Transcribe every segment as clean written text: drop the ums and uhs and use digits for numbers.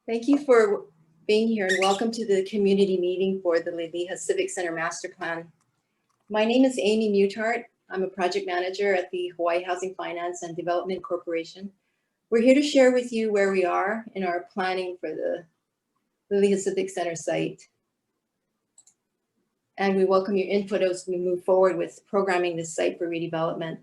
Thank you for being here and welcome to the community meeting for the Liliha Civic Center Master Plan. My name is Amy Mutart. I'm a project manager at the Hawaii Housing Finance and Development Corporation. We're here to share with you where we are in our planning for the Liliha Civic Center site. And we welcome your input as we move forward with programming this site for redevelopment.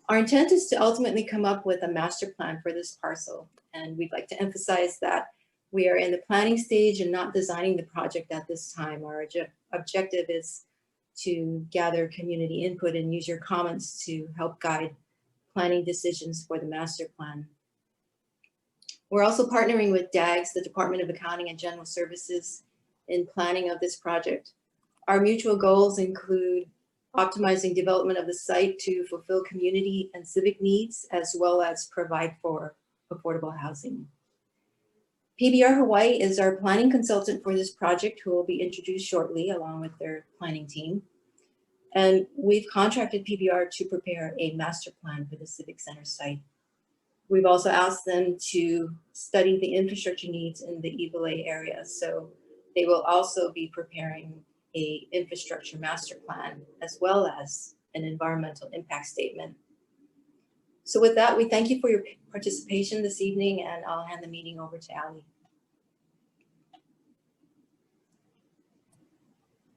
Our intent is to ultimately come up with a master plan for this parcel. And we'd like to emphasize that we are in the planning stage and not designing the project at this time. Our objective is to gather community input and use your comments to help guide planning decisions for the master plan. We're also partnering with DAGS, the Department of Accounting and General Services, in planning of this project. Our mutual goals include optimizing development of the site to fulfill community and civic needs, as well as provide for affordable housing. PBR Hawaii is our planning consultant for this project, who will be introduced shortly along with their planning team. And we've contracted PBR to prepare a master plan for the Civic Center site. We've also asked them to study the infrastructure needs in the Iwilei area. So they will also be preparing an infrastructure master plan, as well as an environmental impact statement. So with that, we thank you for your participation this evening, and I'll hand the meeting over to Ali.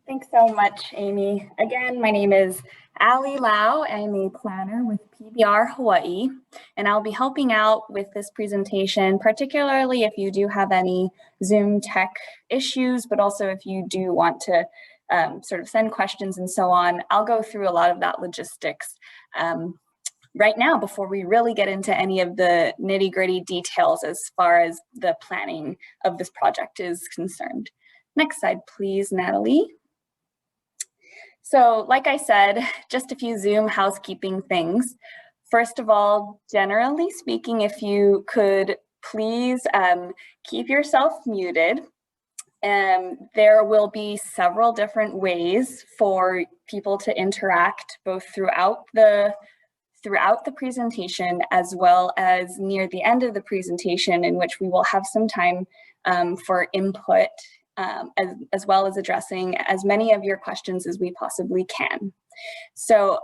Thanks so much, Amy. Again, my name is Ali Lau. I'm a planner with PBR Hawaii, and I'll be helping out with this presentation, particularly if you do have any Zoom tech issues, but also if you do want to sort of send questions and so on. I'll go through a lot of that logistics right now before we really get into any of the nitty-gritty details as far as the planning of this project is concerned. Next slide, please, Natalie. So like I said, just a few Zoom housekeeping things. First of all, generally speaking, if you could please keep yourself muted. There will be several different ways for people to interact both throughout the presentation, as well as near the end of the presentation, in which we will have some time for input, as well as addressing as many of your questions as we possibly can. So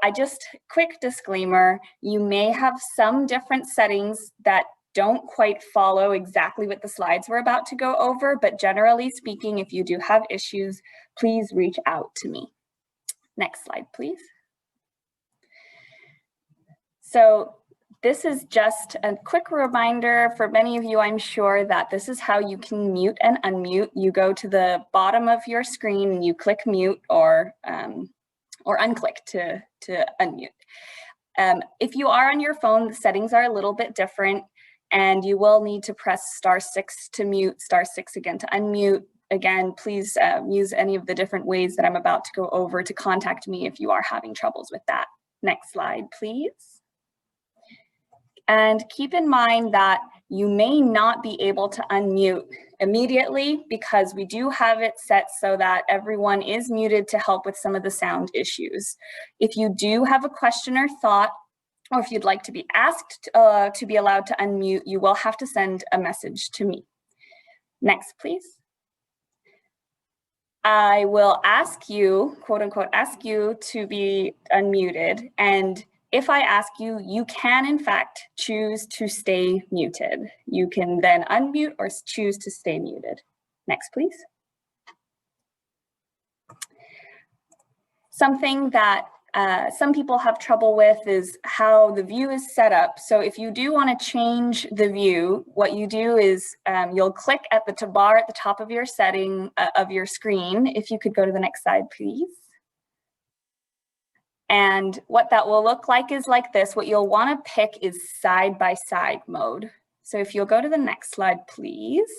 quick disclaimer, you may have some different settings that don't quite follow exactly what the slides we're about to go over, but generally speaking, if you do have issues, please reach out to me. Next slide, please. So this is just a quick reminder for many of you, I'm sure, that this is how you can mute and unmute. You go to the bottom of your screen and you click mute or unclick to unmute. If you are on your phone, the settings are a little bit different, and you will need to press *6 to mute, *6 again to unmute. Again, please use any of the different ways that I'm about to go over to contact me if you are having troubles with that. Next slide, please. And keep in mind that you may not be able to unmute immediately, because we do have it set so that everyone is muted to help with some of the sound issues. If you do have a question or thought, or if you'd like to be asked to be allowed to unmute, you will have to send a message to me. Next, please. I will ask you, quote unquote, ask you to be unmuted. And if I ask you, you can in fact choose to stay muted. You can then unmute or choose to stay muted. Next, please. Something that some people have trouble with is how the view is set up. So if you do want to change the view, what you do is you'll click at the bar at the top of your setting of your screen. If you could go to the next slide, please. And what that will look like is like this. What you'll want to pick is side-by-side mode. So if you'll go to the next slide, please.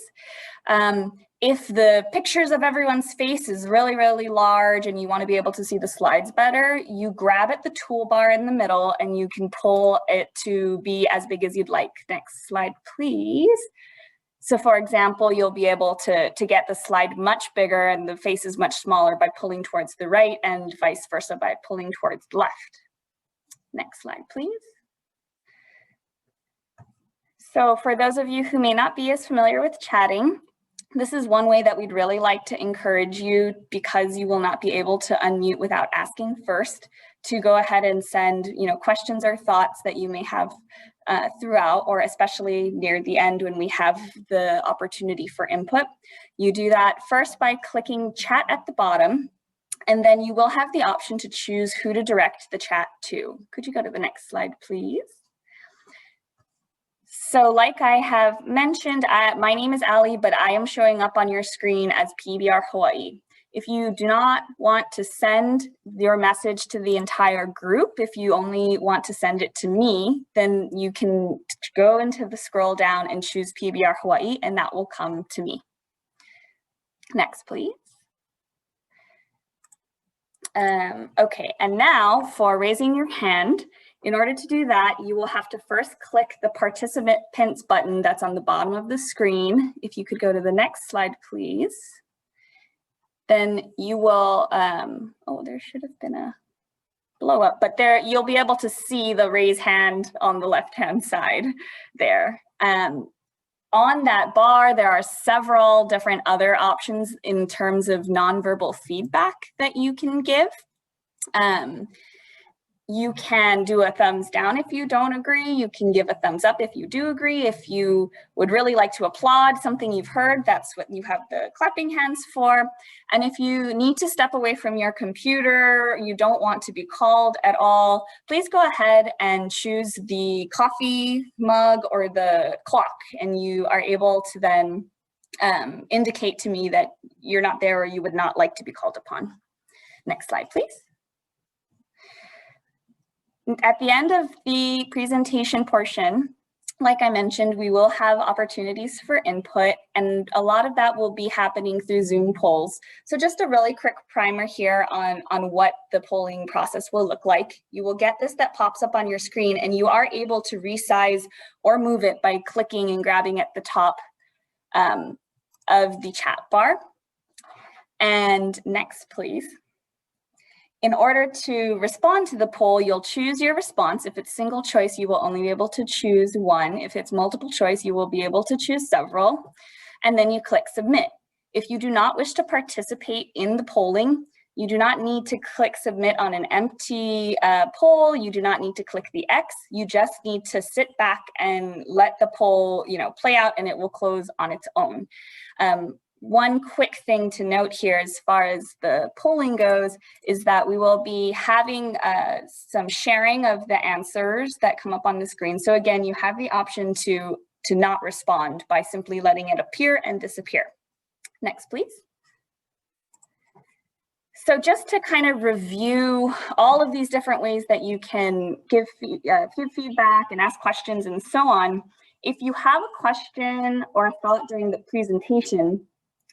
If the pictures of everyone's face is really, really large and you want to be able to see the slides better, you grab at the toolbar in the middle and you can pull it to be as big as you'd like. Next slide, please. So for example, you'll be able to get the slide much bigger and the face is much smaller by pulling towards the right, and vice versa by pulling towards the left. Next slide, please. So for those of you who may not be as familiar with chatting, this is one way that we'd really like to encourage you, because you will not be able to unmute without asking first, to go ahead and send, questions or thoughts that you may have throughout, or especially near the end when we have the opportunity for input. You do that first by clicking chat at the bottom, and then you will have the option to choose who to direct the chat to. Could you go to the next slide, please? So like I have mentioned, my name is Ali, but I am showing up on your screen as PBR Hawaii. If you do not want to send your message to the entire group, if you only want to send it to me, then you can go into the scroll down and choose PBR Hawaii, and that will come to me. Next, please. Okay, and now for raising your hand. In order to do that, you will have to first click the participants button that's on the bottom of the screen. If you could go to the next slide, please. Then you will, oh, there should have been a blow up, but there you'll be able to see the raise hand on the left-hand side there. On that bar, there are several different other options in terms of nonverbal feedback that you can give. You can do a thumbs down if you don't agree. You can give a thumbs up if you do agree. If you would really like to applaud something you've heard, that's what you have the clapping hands for. And if you need to step away from your computer, you don't want to be called at all, please go ahead and choose the coffee mug or the clock, and you are able to then indicate to me that you're not there or you would not like to be called upon. Next slide, please. At the end of the presentation portion, like I mentioned, we will have opportunities for input, and a lot of that will be happening through Zoom polls. So just a really quick primer here on what the polling process will look like. You will get this that pops up on your screen, and you are able to resize or move it by clicking and grabbing at the top of the chat bar. And next, please. In order to respond to the poll, you'll choose your response. If it's single choice, you will only be able to choose one. If it's multiple choice, you will be able to choose several. And then you click submit. If you do not wish to participate in the polling, you do not need to click submit on an empty poll. You do not need to click the X. You just need to sit back and let the poll, play out, and it will close on its own. One quick thing to note here as far as the polling goes is that we will be having some sharing of the answers that come up on the screen. So again, you have the option to not respond by simply letting it appear and disappear. Next, please. So just to kind of review all of these different ways that you can give feedback and ask questions and so on, if you have a question or a thought during the presentation,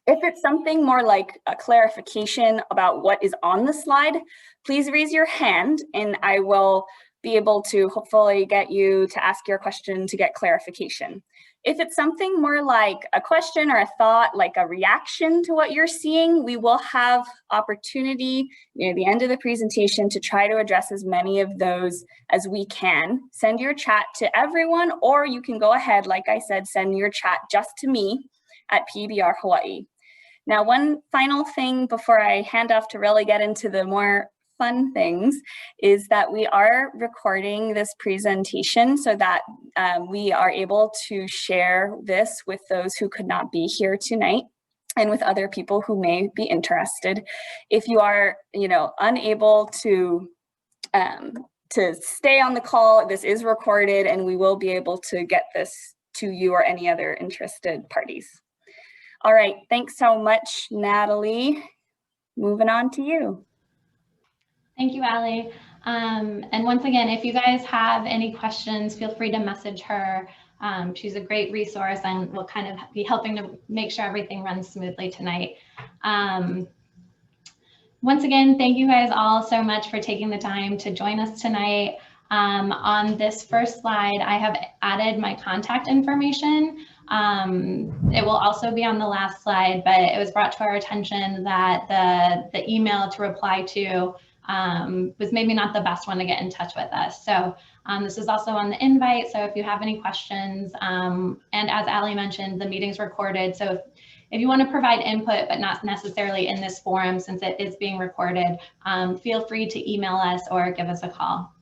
if it's something more like a clarification about what is on the slide, please raise your hand and I will be able to hopefully get you to ask your question to get clarification. If it's something more like a question or a thought, like a reaction to what you're seeing, we will have opportunity near the end of the presentation to try to address as many of those as we can. Send your chat to everyone, or you can go ahead, like I said, send your chat just to me at PBR Hawaii. Now, one final thing before I hand off to really get into the more fun things is that we are recording this presentation so that we are able to share this with those who could not be here tonight and with other people who may be interested. If you are, unable to stay on the call, this is recorded and we will be able to get this to you or any other interested parties. All right, thanks so much, Natalie. Moving on to you. Thank you, Ali. And once again, if you guys have any questions, feel free to message her. She's a great resource and will kind of be helping to make sure everything runs smoothly tonight. Once again, thank you guys all so much for taking the time to join us tonight. On this first slide, I have added my contact information. It will also be on the last slide, but it was brought to our attention that the email to reply to was maybe not the best one to get in touch with us. So this is also on the invite. So if you have any questions, and as Ali mentioned, the meeting's recorded. So if you want to provide input, but not necessarily in this forum, since it is being recorded, feel free to email us or give us a call.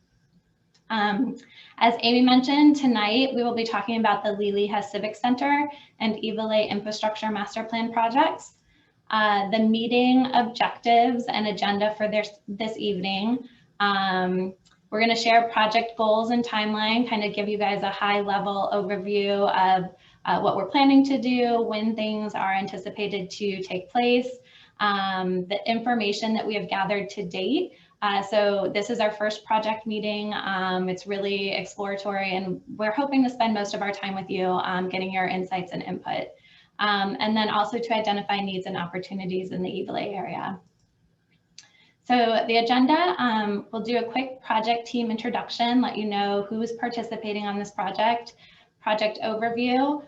As Amy mentioned, tonight we will be talking about the Liliha Civic Center and Iwilei Infrastructure Master Plan projects. The meeting objectives and agenda for this evening. We're going to share project goals and timeline, kind of give you guys a high level overview of what we're planning to do, when things are anticipated to take place, the information that we have gathered to date. So this is our first project meeting. It's really exploratory, and we're hoping to spend most of our time with you getting your insights and input. And then also to identify needs and opportunities in the Iwilei area. So the agenda, we'll do a quick project team introduction, let you know who is participating on this project overview,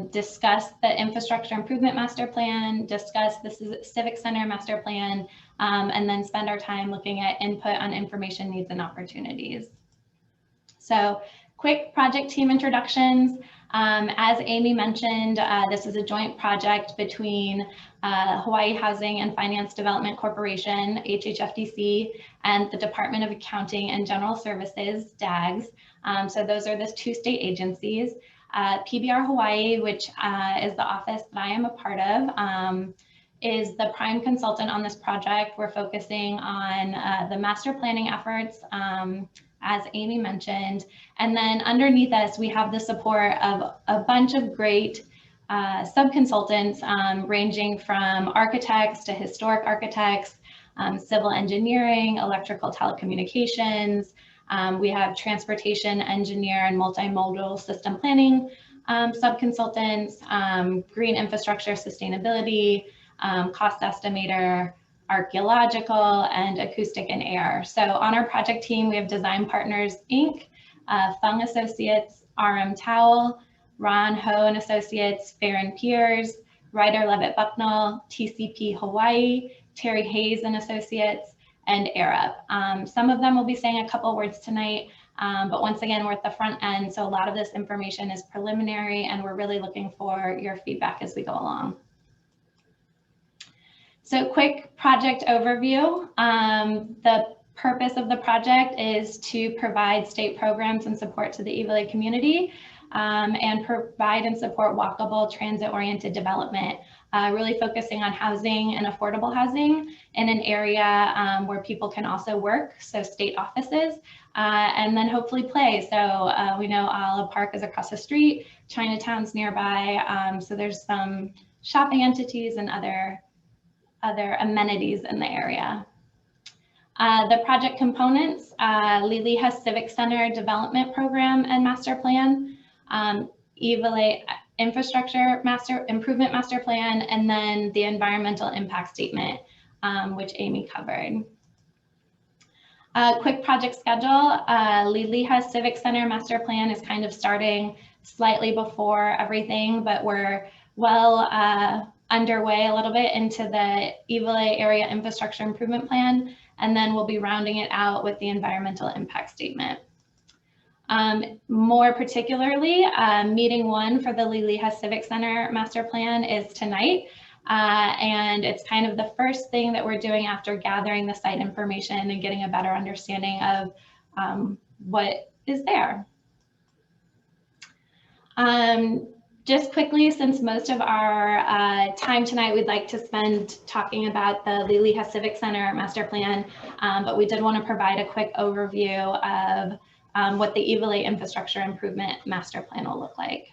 discuss the infrastructure improvement master plan, discuss the Civic Center master plan, and then spend our time looking at input on information needs and opportunities. So quick project team introductions. As Amy mentioned, this is a joint project between Hawaii Housing and Finance Development Corporation, HHFDC, and the Department of Accounting and General Services, DAGS. So those are the two state agencies. PBR Hawaii, which is the office that I am a part of, is the prime consultant on this project. We're focusing on the master planning efforts, as Amy mentioned. And then underneath us, we have the support of a bunch of great sub-consultants ranging from architects to historic architects, civil engineering, electrical telecommunications. We have transportation engineer and multimodal system planning sub-consultants, green infrastructure sustainability, cost estimator, archaeological, and acoustic and air. So on our project team, we have Design Partners, Inc., Fung Associates, RM Towel, Ron Ho and Associates, Farron Piers, Ryder Levitt Bucknell, TCP Hawaii, Terry Hayes and Associates, and Arup. Some of them will be saying a couple words tonight, but once again, we're at the front end, so a lot of this information is preliminary, and we're really looking for your feedback as we go along. So quick project overview. The purpose of the project is to provide state programs and support to the Iwilei community and provide and support walkable transit-oriented development, really focusing on housing and affordable housing in an area where people can also work, so state offices, and then hopefully play. So we know Ala Park is across the street, Chinatown's nearby, so there's some shopping entities and other amenities in the area. The project components, Liliha Civic Center Development Program and Master Plan, Iwilei Infrastructure Improvement Master Plan, and then the Environmental Impact Statement, which Amy covered. Quick project schedule, Liliha Civic Center Master Plan is kind of starting slightly before everything, but we're well underway a little bit into the Iwilei Area Infrastructure Improvement Plan, and then we'll be rounding it out with the Environmental Impact Statement. More particularly, meeting one for the Liliha Civic Center Master Plan is tonight, and it's kind of the first thing that we're doing after gathering the site information and getting a better understanding of what is there. Just quickly, since most of our time tonight we'd like to spend talking about the Liliha Civic Center Master Plan, but we did want to provide a quick overview of what the Iwilei Infrastructure Improvement Master Plan will look like.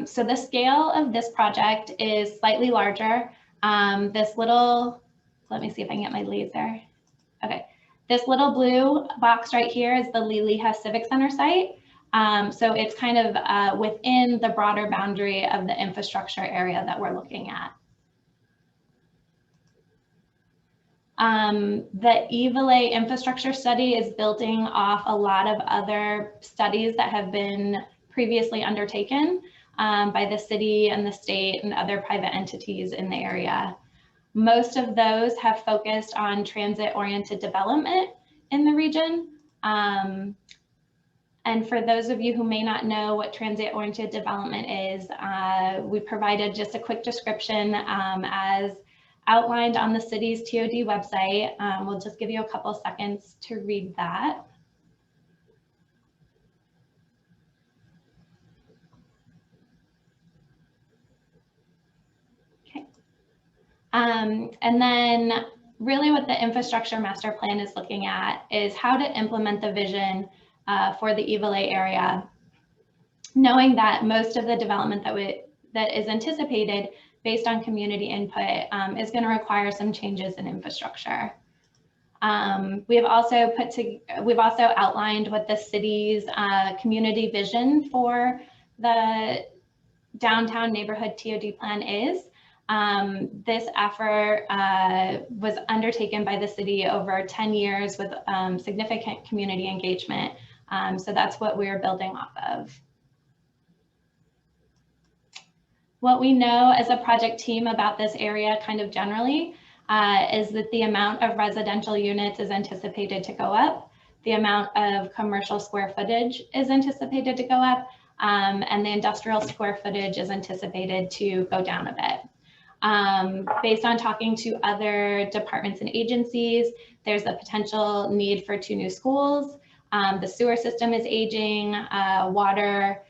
So the scale of this project is slightly larger. This little, let me see if I can get my leads there. Okay, this little blue box right here is the Liliha Civic Center site. So it's kind of within the broader boundary of the infrastructure area that we're looking at. The Iwilei infrastructure study is building off a lot of other studies that have been previously undertaken by the city and the state and other private entities in the area. Most of those have focused on transit-oriented development in the region. And for those of you who may not know what transit-oriented development is, we provided just a quick description as outlined on the city's TOD website. We'll just give you a couple seconds to read that. Okay. And then really what the infrastructure master plan is looking at is how to implement the vision for the Iwilei area, knowing that most of the development that is anticipated based on community input is going to require some changes in infrastructure. We've also outlined what the city's community vision for the downtown neighborhood TOD plan is. This effort was undertaken by the city over 10 years with significant community engagement. So that's what we're building off of. What we know as a project team about this area kind of generally is that the amount of residential units is anticipated to go up. The amount of commercial square footage is anticipated to go up, and the industrial square footage is anticipated to go down a bit. Based on talking to other departments and agencies, there's a potential need for 2 new schools. The sewer system is aging, water,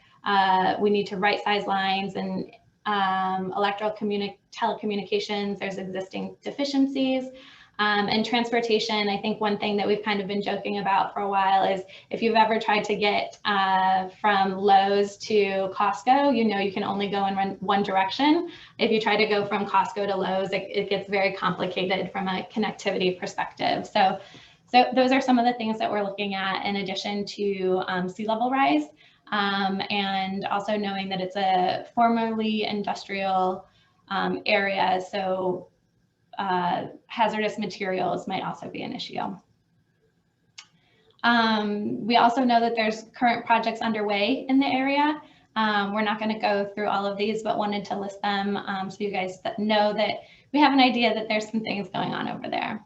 we need to right size lines, and telecommunications, there's existing deficiencies. And transportation, I think one thing that we've kind of been joking about for a while is if you've ever tried to get from Lowe's to Costco, you know you can only go in one direction. If you try to go from Costco to Lowe's, it gets very complicated from a connectivity perspective. So those are some of the things that we're looking at in addition to sea level rise. And also knowing that it's a formerly industrial area, so hazardous materials might also be an issue. We also know that there's current projects underway in the area. We're not going to go through all of these, but wanted to list them so you guys know that we have an idea that there's some things going on over there.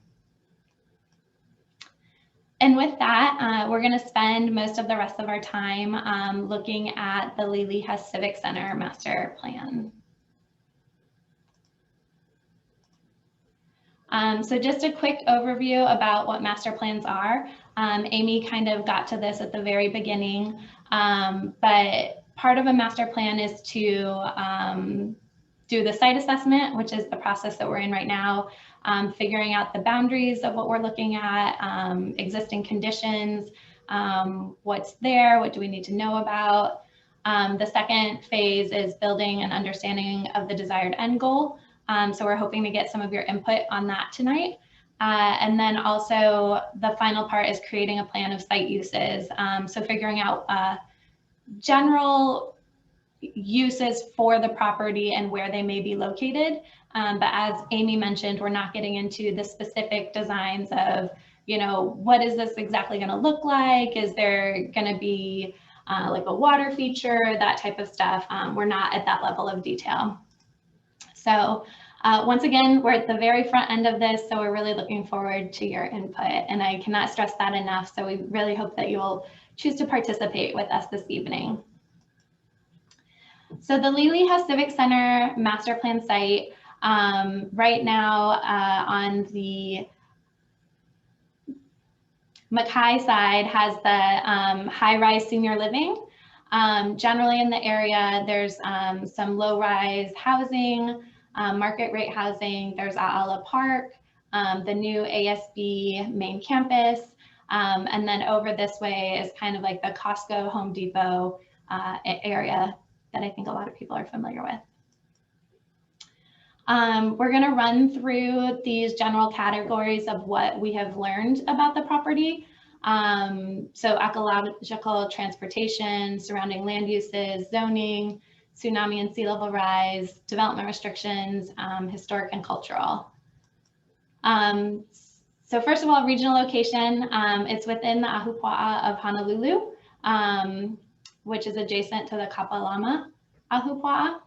And with that, we're going to spend most of the rest of our time looking at the Liliha Civic Center master plan. So just a quick overview about what master plans are. Amy kind of got to this at the very beginning, but part of a master plan is to do the site assessment, which is the process that we're in right now, figuring out the boundaries of what we're looking at, existing conditions, what's there, what do we need to know about. The second phase is building an understanding of the desired end goal. So we're hoping to get some of your input on that tonight. And then also the final part is creating a plan of site uses. So figuring out general uses for the property and where they may be located. But as Amy mentioned, we're not getting into the specific designs of, you know, what is this exactly going to look like? Is there going to be like a water feature, that type of stuff? We're not at that level of detail. So once again, we're at the very front end of this, so we're really looking forward to your input, and I cannot stress that enough. So we really hope that you will choose to participate with us this evening. So the Liliha Civic Center master plan site right now on the Mackay side has the high-rise senior living. Generally in the area, there's some low-rise housing, market rate housing. There's A'ala Park, the new ASB main campus, and then over this way is kind of like the Costco, Home Depot area that I think a lot of people are familiar with. We're going to run through these general categories of what we have learned about the property. So ecological, transportation, surrounding land uses, zoning, tsunami and sea level rise, development restrictions, historic and cultural. So first of all, regional location, it's within the Ahupua'a of Honolulu, which is adjacent to the Kapalama Ahupua'a.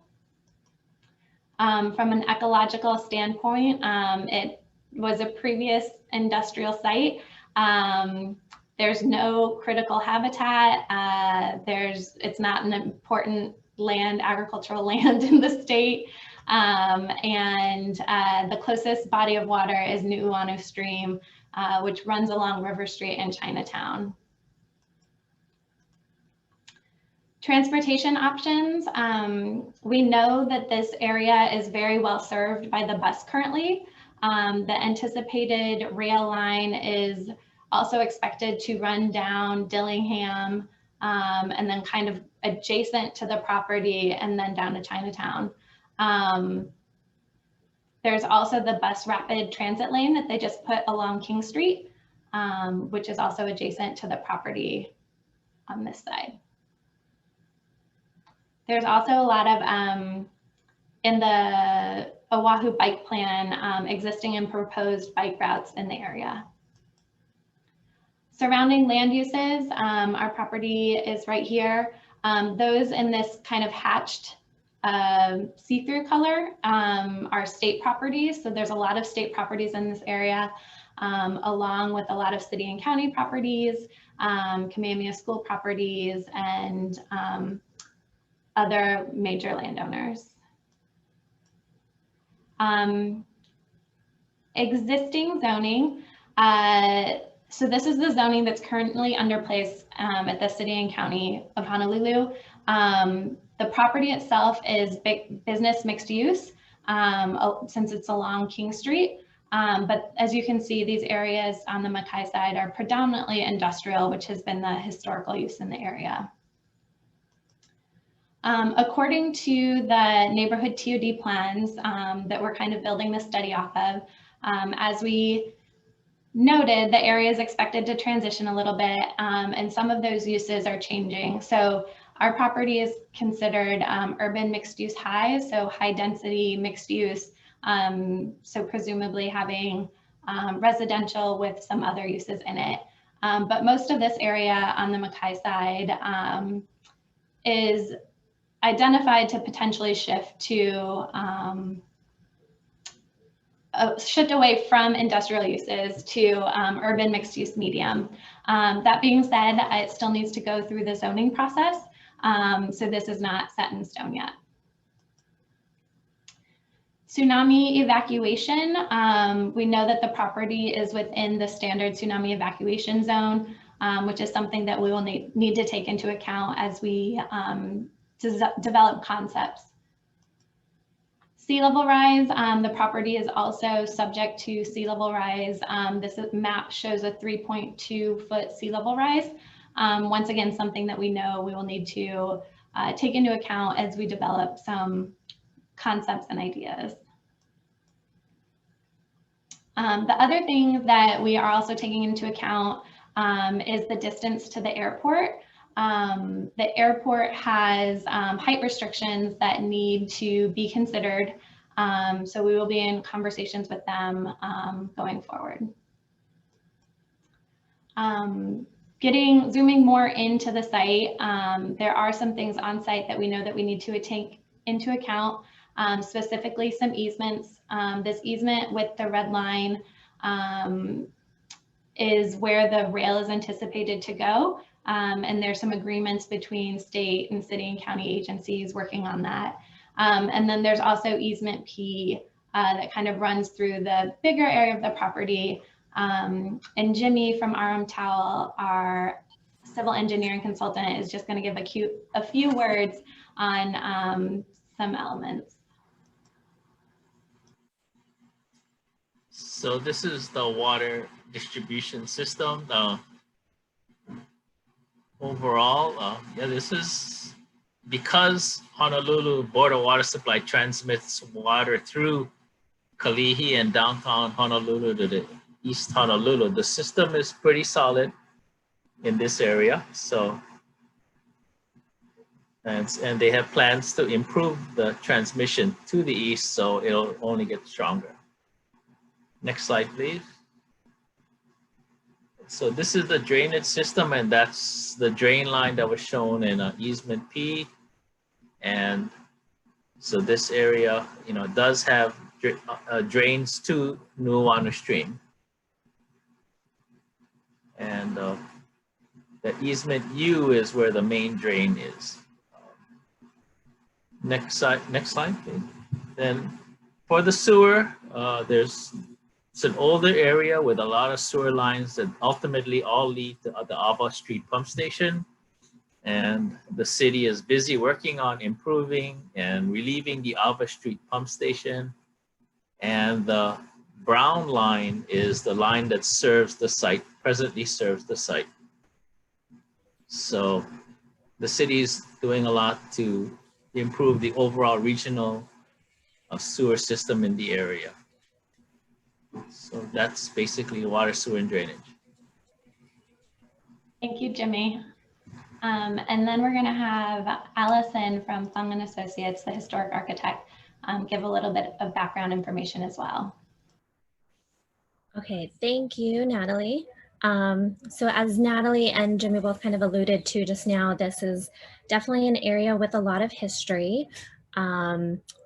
From an ecological standpoint, it was a previous industrial site. There's no critical habitat. It's not an important agricultural land in the state. The closest body of water is Nu'uanu Stream, which runs along River Street in Chinatown. Transportation options. We know that this area is very well served by the bus currently. The anticipated rail line is also expected to run down Dillingham and then kind of adjacent to the property and then down to Chinatown. There's also the bus rapid transit lane that they just put along King Street, which is also adjacent to the property on this side. There's also a lot of, in the Oahu bike plan, existing and proposed bike routes in the area. Surrounding land uses, our property is right here. Those in this kind of hatched see-through color are state properties. So there's a lot of state properties in this area, along with a lot of city and county properties, Kamehameha school properties, and other major landowners. Existing zoning. So this is the zoning that's currently under place at the city and county of Honolulu. The property itself is business mixed use since it's along King Street. But as you can see, these areas on the Mackay side are predominantly industrial, which has been the historical use in the area. According to the neighborhood TOD plans that we're kind of building the study off of, as we noted, the area is expected to transition a little bit, and some of those uses are changing. So our property is considered urban mixed use high, so high density mixed use, so presumably having residential with some other uses in it. But most of this area on the Mackay side is identified to potentially shift to shift away from industrial uses to urban mixed use medium. That being said, it still needs to go through the zoning process. So this is not set in stone yet. Tsunami evacuation. We know that the property is within the standard tsunami evacuation zone, which is something that we will need to take into account as we develop concepts. Sea level rise, the property is also subject to sea level rise. This map shows a 3.2 foot sea level rise. Once again, something that we know we will need to take into account as we develop some concepts and ideas. The other thing that we are also taking into account is the distance to the airport. The airport has height restrictions that need to be considered. So we will be in conversations with them going forward. Zooming more into the site, there are some things on site that we know that we need to take into account, specifically some easements. This easement with the red line is where the rail is anticipated to go. And there's some agreements between state and city and county agencies working on that. And then there's also easement P that kind of runs through the bigger area of the property. And Jimmy from RM Towel, our civil engineering consultant, is just going to give a few words on some elements. So this is the water distribution system. Overall, yeah, this is because Honolulu Board of Water Supply transmits water through Kalihi and downtown Honolulu to the East Honolulu. The system is pretty solid in this area. So, and they have plans to improve the transmission to the east, so it'll only get stronger. Next slide, please. So this is the drainage system, and that's the drain line that was shown in easement P. And So this area, does have drains to Nuuanu Stream. And the easement U is where the main drain is. Next slide, please. Then for the sewer, it's an older area with a lot of sewer lines that ultimately all lead to the Ava Street pump station. And the city is busy working on improving and relieving the Ava Street pump station. And the brown line is the line that serves the site, presently serves the site. So the city is doing a lot to improve the overall regional sewer system in the area. So that's basically water, sewer, and drainage. Thank you, Jimmy. And then we're going to have Allison from Thung and Associates, the historic architect, give a little bit of background information as well. Okay, thank you, Natalie. So as Natalie and Jimmy both kind of alluded to just now, this is definitely an area with a lot of history.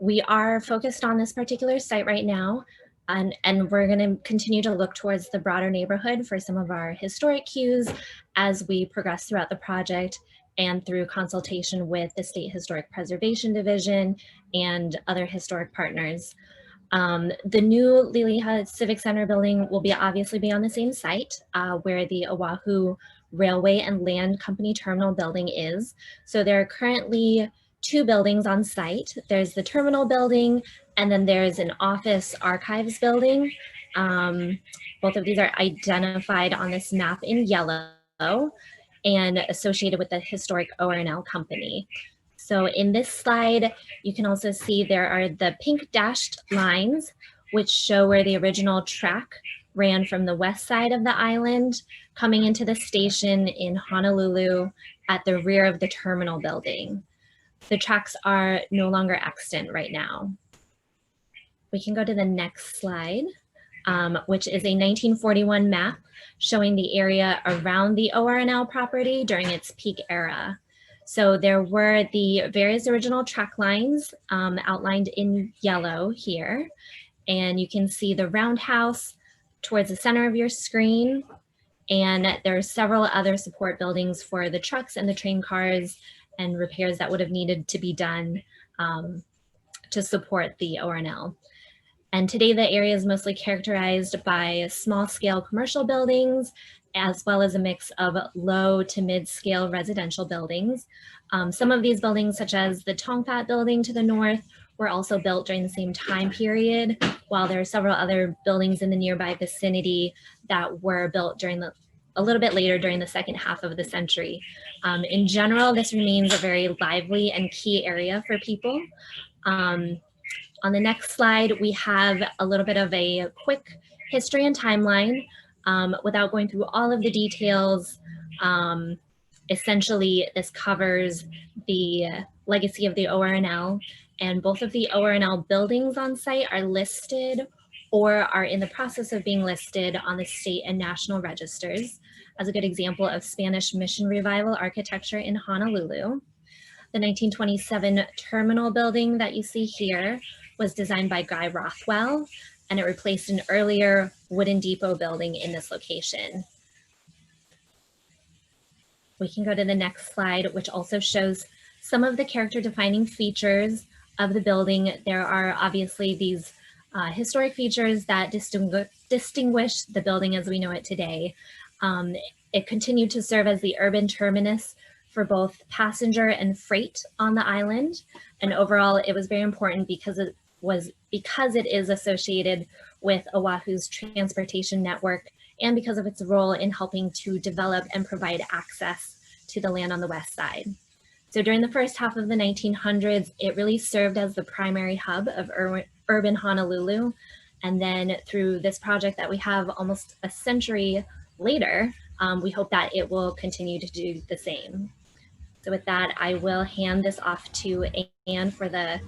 We are focused on this particular site right now, and we're going to continue to look towards the broader neighborhood for some of our historic cues as we progress throughout the project and through consultation with the State Historic Preservation Division and other historic partners. The new Liliha Civic Center building will obviously be on the same site where the Oahu Railway and Land Company Terminal building is. So there are currently 2 buildings on site. There's the terminal building, and then there's an office archives building. Both of these are identified on this map in yellow and associated with the historic ORNL company. So in this slide, you can also see there are the pink dashed lines, which show where the original track ran from the west side of the island, coming into the station in Honolulu at the rear of the terminal building. The tracks are no longer extant right now. We can go to the next slide, which is a 1941 map showing the area around the ORNL property during its peak era. So there were the various original track lines outlined in yellow here. And you can see the roundhouse towards the center of your screen. And there are several other support buildings for the trucks and the train cars and repairs that would have needed to be done to support the ORNL. And today the area is mostly characterized by small scale commercial buildings, as well as a mix of low to mid-scale residential buildings. Some of these buildings, such as the Tongpat building to the north, were also built during the same time period, while there are several other buildings in the nearby vicinity that were built during a little bit later during the second half of the century. In general, this remains a very lively and key area for people. On the next slide, we have a little bit of a quick history and timeline. Without going through all of the details, essentially this covers the legacy of the ORNL, and both of the ORNL buildings on site are listed or are in the process of being listed on the state and national registers as a good example of Spanish Mission Revival architecture in Honolulu. The 1927 terminal building that you see here was designed by Guy Rothwell, and it replaced an earlier wooden depot building in this location. We can go to the next slide, which also shows some of the character defining features of the building. There are obviously these historic features that distinguish the building as we know it today. It continued to serve as the urban terminus for both passenger and freight on the island. And overall, it was very important because it is associated with Oahu's transportation network and because of its role in helping to develop and provide access to the land on the west side. So during the first half of the 1900s, it really served as the primary hub of urban Honolulu. And then through this project that we have almost a century later, we hope that it will continue to do the same. So with that, I will hand this off to Anne for the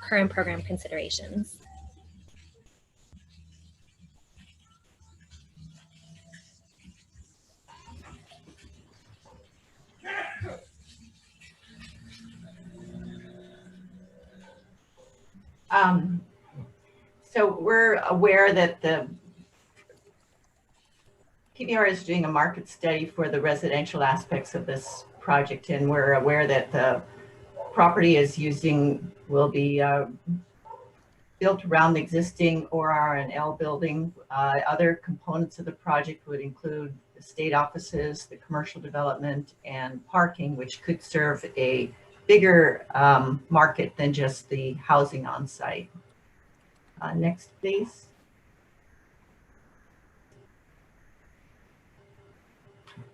current program considerations. So we're aware that the PBR is doing a market study for the residential aspects of this project, and we're aware that the property will be built around the existing OR and L building. Other components of the project would include the state offices, the commercial development, and parking, which could serve a bigger market than just the housing on site. Next, please.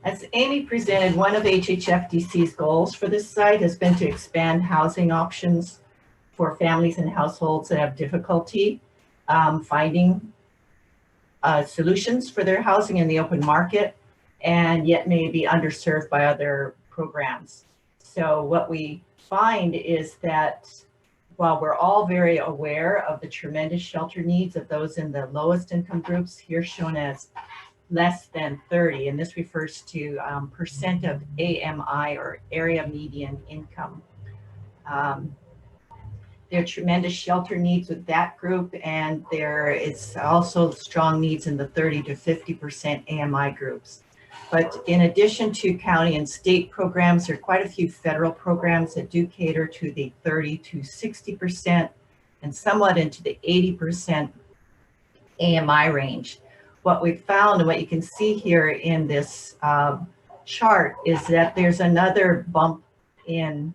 As Amy presented, one of HHFDC's goals for this site has been to expand housing options for families and households that have difficulty finding solutions for their housing in the open market, and yet may be underserved by other programs. So what we find is that while we're all very aware of the tremendous shelter needs of those in the lowest income groups, here shown as less than 30, and this refers to percent of AMI, or area median income. There are tremendous shelter needs with that group, and there is also strong needs in the 30 to 50% AMI groups. But in addition to county and state programs, there are quite a few federal programs that do cater to the 30 to 60% and somewhat into the 80% AMI range. What we found, and what you can see here in this chart, is that there's another bump in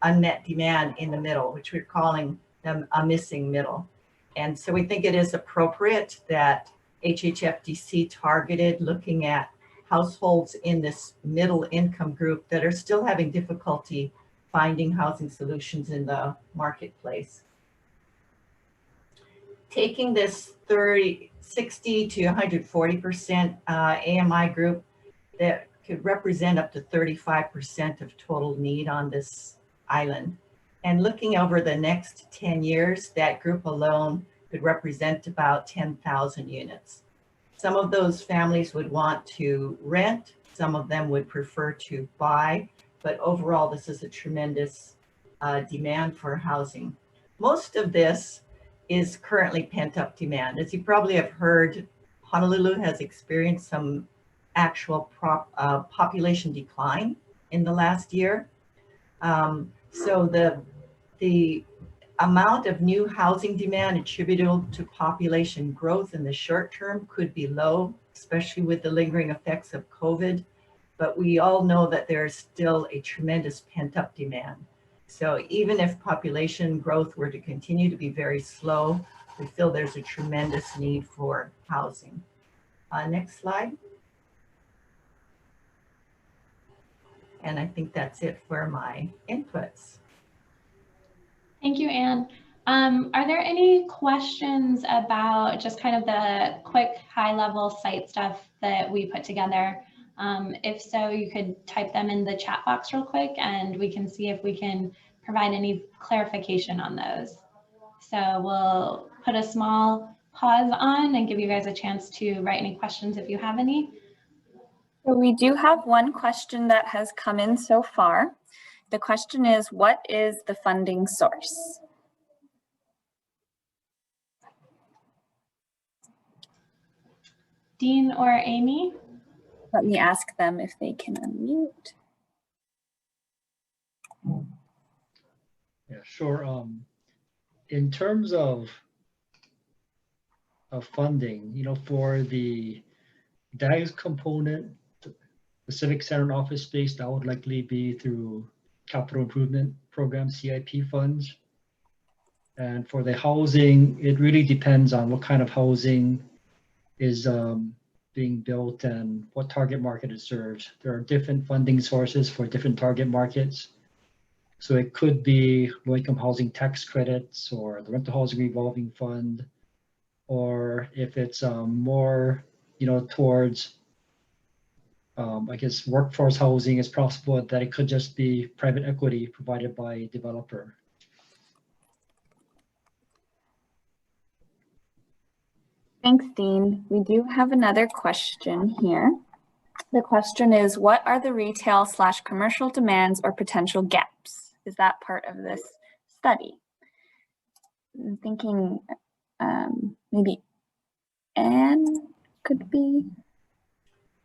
unmet demand in the middle, which we're calling them a missing middle. And so we think it is appropriate that HHFDC targeted looking at households in this middle income group that are still having difficulty finding housing solutions in the marketplace. Taking this 60 to 140% AMI group that could represent up to 35% of total need on this island. And looking over the next 10 years, that group alone could represent about 10,000 units. Some of those families would want to rent, some of them would prefer to buy, but overall this is a tremendous demand for housing. Most of this is currently pent-up demand. As you probably have heard, Honolulu has experienced some actual population decline in the last year. So the amount of new housing demand attributable to population growth in the short term could be low, especially with the lingering effects of COVID. But we all know that there's still a tremendous pent-up demand. So even if population growth were to continue to be very slow, we feel there's a tremendous need for housing. Next slide. And I think that's it for my inputs. Thank you, Anne. Are there any questions about just kind of the quick high-level site stuff that we put together? If so, you could type them in the chat box real quick and we can see if we can provide any clarification on those. So we'll put a small pause on and give you guys a chance to write any questions if you have any. So we do have one question that has come in so far. The question is, what is the funding source? Dean or Amy? Let me ask them if they can unmute. Yeah, sure. In terms of funding, for the DAGS component, the Civic Center and office space, that would likely be through Capital Improvement Program, CIP funds. And for the housing, it really depends on what kind of housing is being built and what target market it serves. There are different funding sources for different target markets. So it could be low-income housing tax credits or the rental housing revolving fund, or if it's more, towards, I guess, workforce housing, it's possible that it could just be private equity provided by a developer. Thanks, Dean. We do have another question here. The question is, what are the retail/commercial demands or potential gaps? Is that part of this study? I'm thinking maybe Anne could be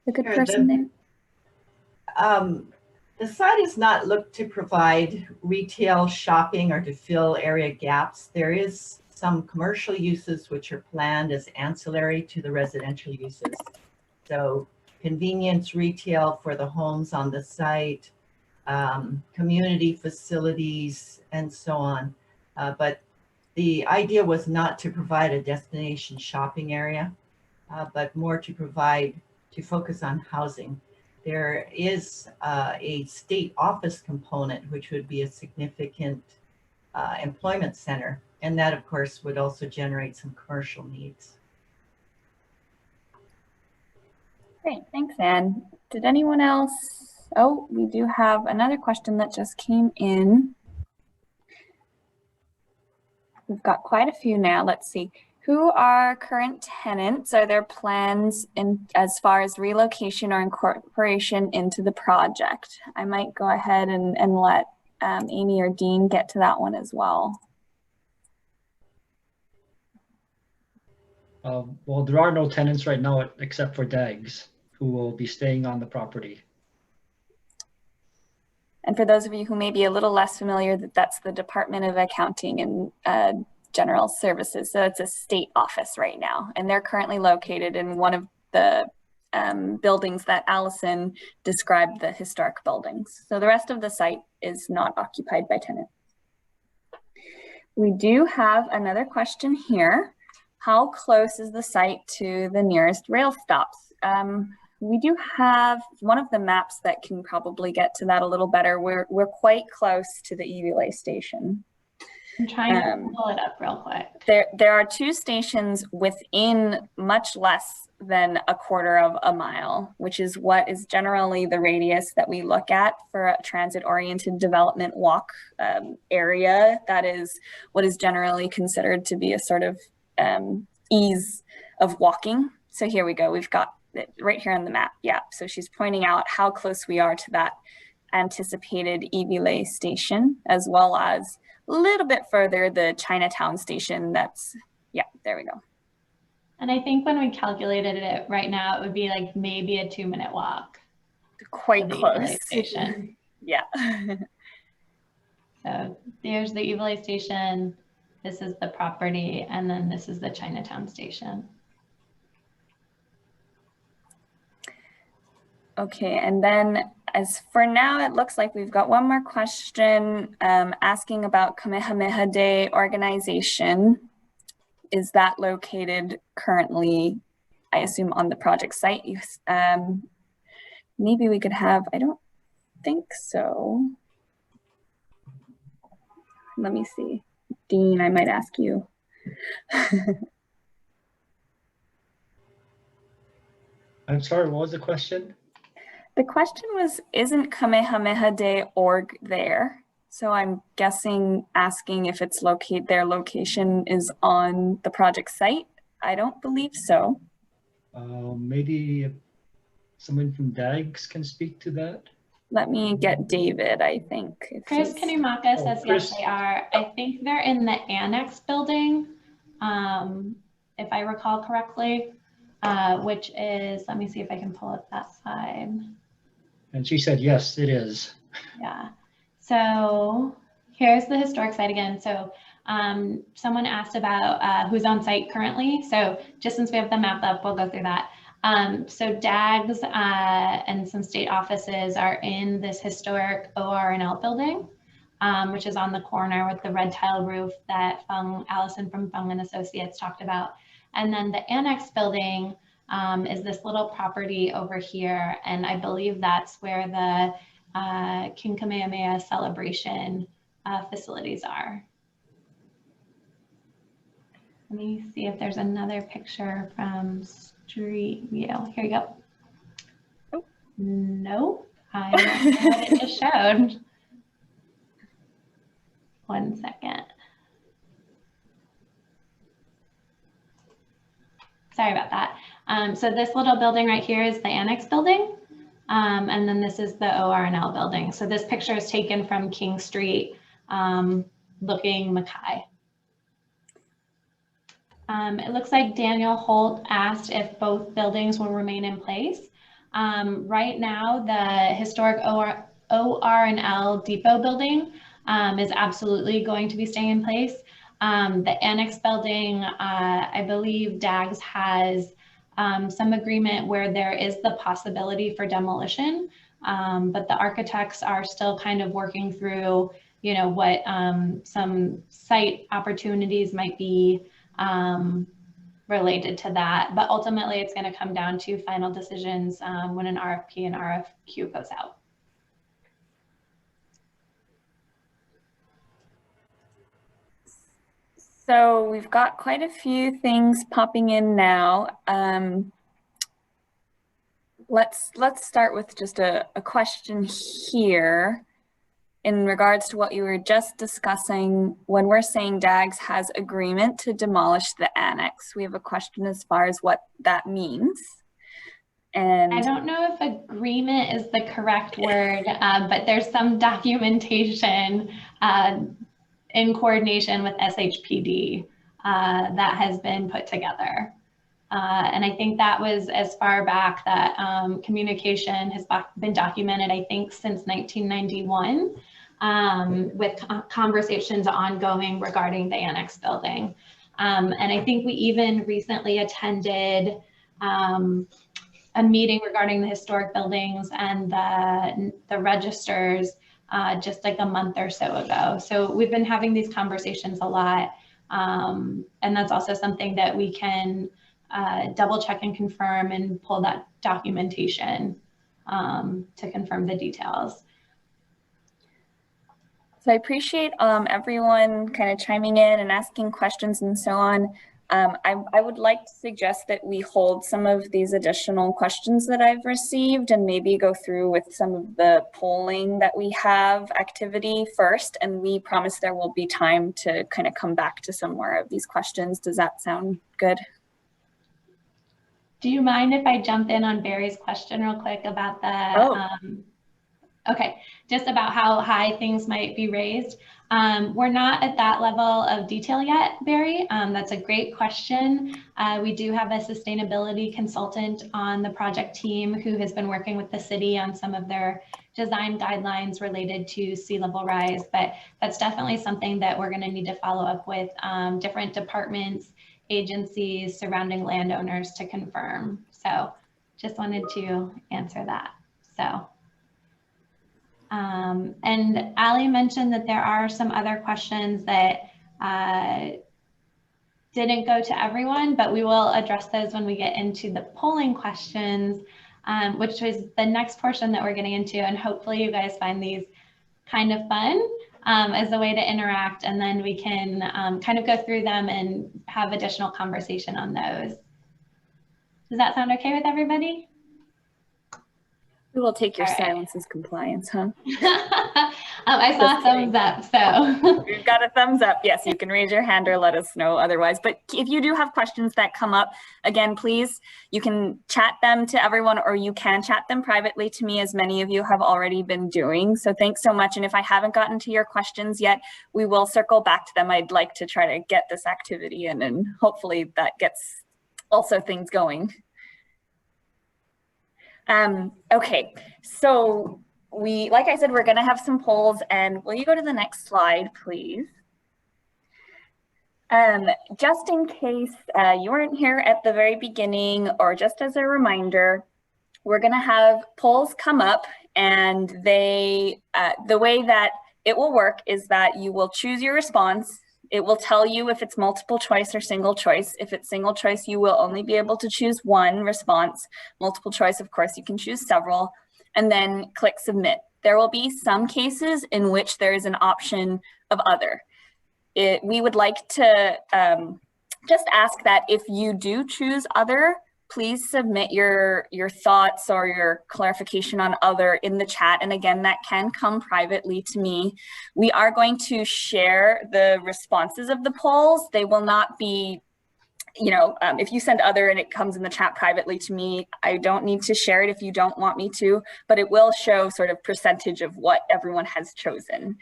a good Sure, person there. The site is not looked to provide retail shopping or to fill area gaps. There is some commercial uses which are planned as ancillary to the residential uses. So convenience retail for the homes on the site, community facilities, and so on. But the idea was not to provide a destination shopping area, but more to focus on housing. There is a state office component, which would be a significant employment center. And that, of course, would also generate some commercial needs. Great, thanks, Anne. Did anyone else? Oh, we do have another question that just came in. We've got quite a few now. Let's see. Who are current tenants? Are there plans as far as relocation or incorporation into the project? I might go ahead and let Amy or Dean get to that one as well. Well, there are no tenants right now except for DAGs who will be staying on the property. And for those of you who may be a little less familiar, that's the Department of Accounting and General Services. So it's a state office right now, and they're currently located in one of the buildings that Allison described, the historic buildings. So the rest of the site is not occupied by tenants. We do have another question here. How close is the site to the nearest rail stops? We do have one of the maps that can probably get to that a little better. We're quite close to the Iwilei station. I'm trying to pull it up real quick. There are two stations within much less than a quarter of a mile, which is what is generally the radius that we look at for a transit-oriented development walk area. That is what is generally considered to be a sort of ease of walking. So here we go. We've got it right here on the map. Yeah. So she's pointing out how close we are to that anticipated Iwilei station, as well as a little bit further, the Chinatown station. That's, yeah, there we go. And I think when we calculated it right now, it would be like maybe a 2-minute walk. Quite close. Station. Yeah. So there's the Iwilei station. This is the property, and then this is the Chinatown station. Okay, and then as for now, it looks like we've got one more question asking about Kamehameha Day organization. Is that located currently, I assume, on the project site? Maybe we could have, I don't think so. Let me see. Dean, I might ask you. I'm sorry, what was the question? The question was, isn't Kamehameha Day org there? So I'm guessing asking if it's their location is on the project site. I don't believe so. Maybe someone from DAGs can speak to that. Let me get David, I think. Chris Kanumaka says Chris. yes, they are. I think they're in the annex building, if I recall correctly, which is, let me see if I can pull up that slide. And she said, yes, it is. Yeah. So here's the historic site again. So someone asked about who's on site currently. So just since we have the map up, we'll go through that. So DAGs and some state offices are in this historic OR&L building, which is on the corner with the red tile roof that Allison from Fung and Associates talked about. And then the annex building is this little property over here. And I believe that's where the King Kamehameha celebration facilities are. Let me see if there's another picture from Street View. Here you go. Oh, nope. I don't know what it just showed. 1 second. Sorry about that. So this little building right here is the annex building. And then this is the OR&L building. So this picture is taken from King Street looking Mackay. It looks like Daniel Holt asked if both buildings will remain in place. Right now, the historic OR&L Depot building is absolutely going to be staying in place. The annex building, I believe DAGS has some agreement where there is the possibility for demolition, but the architects are still kind of working through, you know, what some site opportunities might be related to that. But ultimately, it's going to come down to final decisions when an RFP and RFQ goes out. So we've got quite a few things popping in now. Let's start with just a question here in regards to what you were just discussing. When we're saying DAGS has agreement to demolish the annex, we have a question as far as what that means. And I don't know if agreement is the correct word, but there's some documentation in coordination with SHPD that has been put together. And I think that was as far back that communication has been documented, I think, since 1991, with conversations ongoing regarding the annex building. And I think we even recently attended a meeting regarding the historic buildings and the registers just like a month or so ago. So we've been having these conversations a lot. And that's also something that we can double check and confirm and pull that documentation to confirm the details. so I appreciate everyone kind of chiming in and asking questions and so on. I would like to suggest that we hold some of these additional questions that I've received and maybe go through with some of the polling that we have activity first, and we promise there will be time to kind of come back to some more of these questions. Does that sound good? Do you mind if I jump in on Barry's question real quick about the, okay, just about how high things might be raised? We're not at that level of detail yet, Barry. That's a great question. We do have a sustainability consultant on the project team who has been working with the city on some of their design guidelines related to sea level rise, but that's definitely something that we're going to need to follow up with different departments, agencies, surrounding landowners to confirm. So just wanted to answer that. So. And Ali mentioned that there are some other questions that didn't go to everyone, but we will address those when we get into the polling questions, which is the next portion that we're getting into. And hopefully you guys find these kind of fun as a way to interact, and then we can kind of go through them and have additional conversation on those. Does that sound okay with everybody? We will take your All right. silence as compliance, huh? I saw a thumbs up, so. You've got a thumbs up. Yes, you can raise your hand or let us know otherwise. But if you do have questions that come up, again, please, you can chat them to everyone, or you can chat them privately to me, as many of you have already been doing. So thanks so much. And if I haven't gotten to your questions yet, we will circle back to them. I'd like to try to get this activity in, and hopefully that gets also things going. Okay, so like I said, we're going to have some polls, and will you go to the next slide, please? Just in case you weren't here at the very beginning, or just as a reminder, we're going to have polls come up, and the way that it will work is that you will choose your response. It will tell you if it's multiple choice or single choice. If it's single choice, you will only be able to choose one response. Multiple choice, of course, you can choose several, and then click submit. There will be some cases in which there is an option of other. We would like to just ask that if you do choose other, please submit your thoughts or your clarification on other in the chat. And again, that can come privately to me. We are going to share the responses of the polls. They will not be, you know, if you send other and it comes in the chat privately to me, I don't need to share it if you don't want me to, but it will show sort of percentage of what everyone has chosen.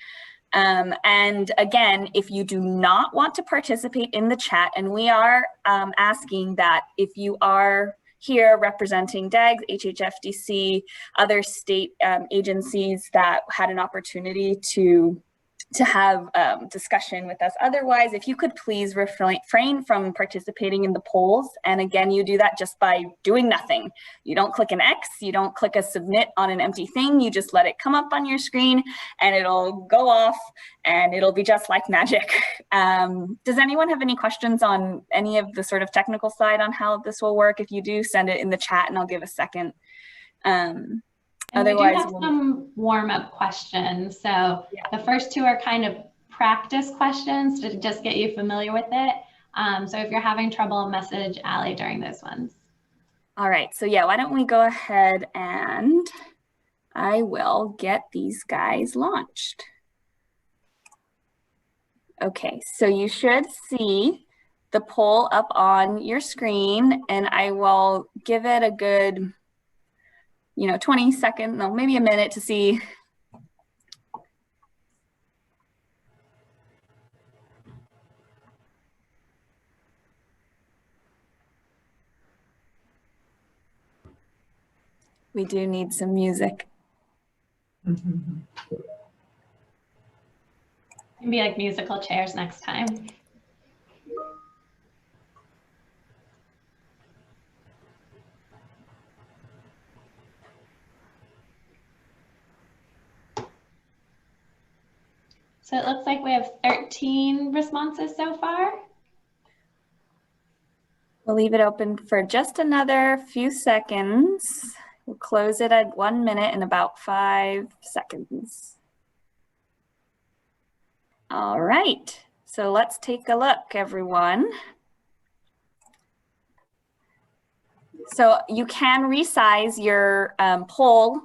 And again, if you do not want to participate in the chat, and we are asking that if you are here representing DAGS, HHFDC, other state agencies that had an opportunity to have discussion with us. Otherwise, if you could please refrain from participating in the polls. And again, you do that just by doing nothing. You don't click an X, you don't click a submit on an empty thing, you just let it come up on your screen and it'll go off and it'll be just like magic. Does anyone have any questions on any of the sort of technical side on how this will work? If you do, send it in the chat and I'll give a second. And we do Otherwise, have some warm-up questions. So the first two are kind of practice questions to just get you familiar with it. So if you're having trouble, message Allie during those ones. All right, so yeah, why don't we go ahead and I will get these guys launched. Okay, so you should see the poll up on your screen and I will give it a good 20 seconds, no, maybe a minute to see. We do need some music. Maybe like musical chairs next time. So it looks like we have 13 responses so far. We'll leave it open for just another few seconds. We'll close it at 1 minute and about 5 seconds. All right, so let's take a look, everyone. So you can resize your poll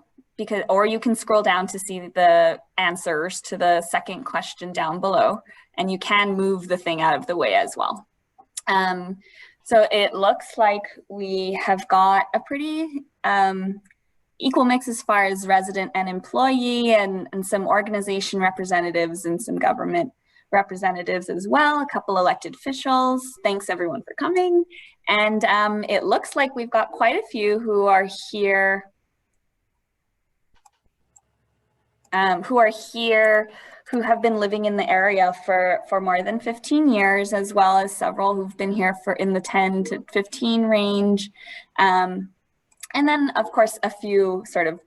or you can scroll down to see the answers to the second question down below, and you can move the thing out of the way as well. So it looks like we have got a pretty equal mix as far as resident and employee and some organization representatives and some government representatives as well, a couple elected officials. Thanks everyone for coming. And it looks like we've got quite a few who are here who have been living in the area for more than 15 years, as well as several who've been here for in the 10 to 15 range. And then of course, a few sort of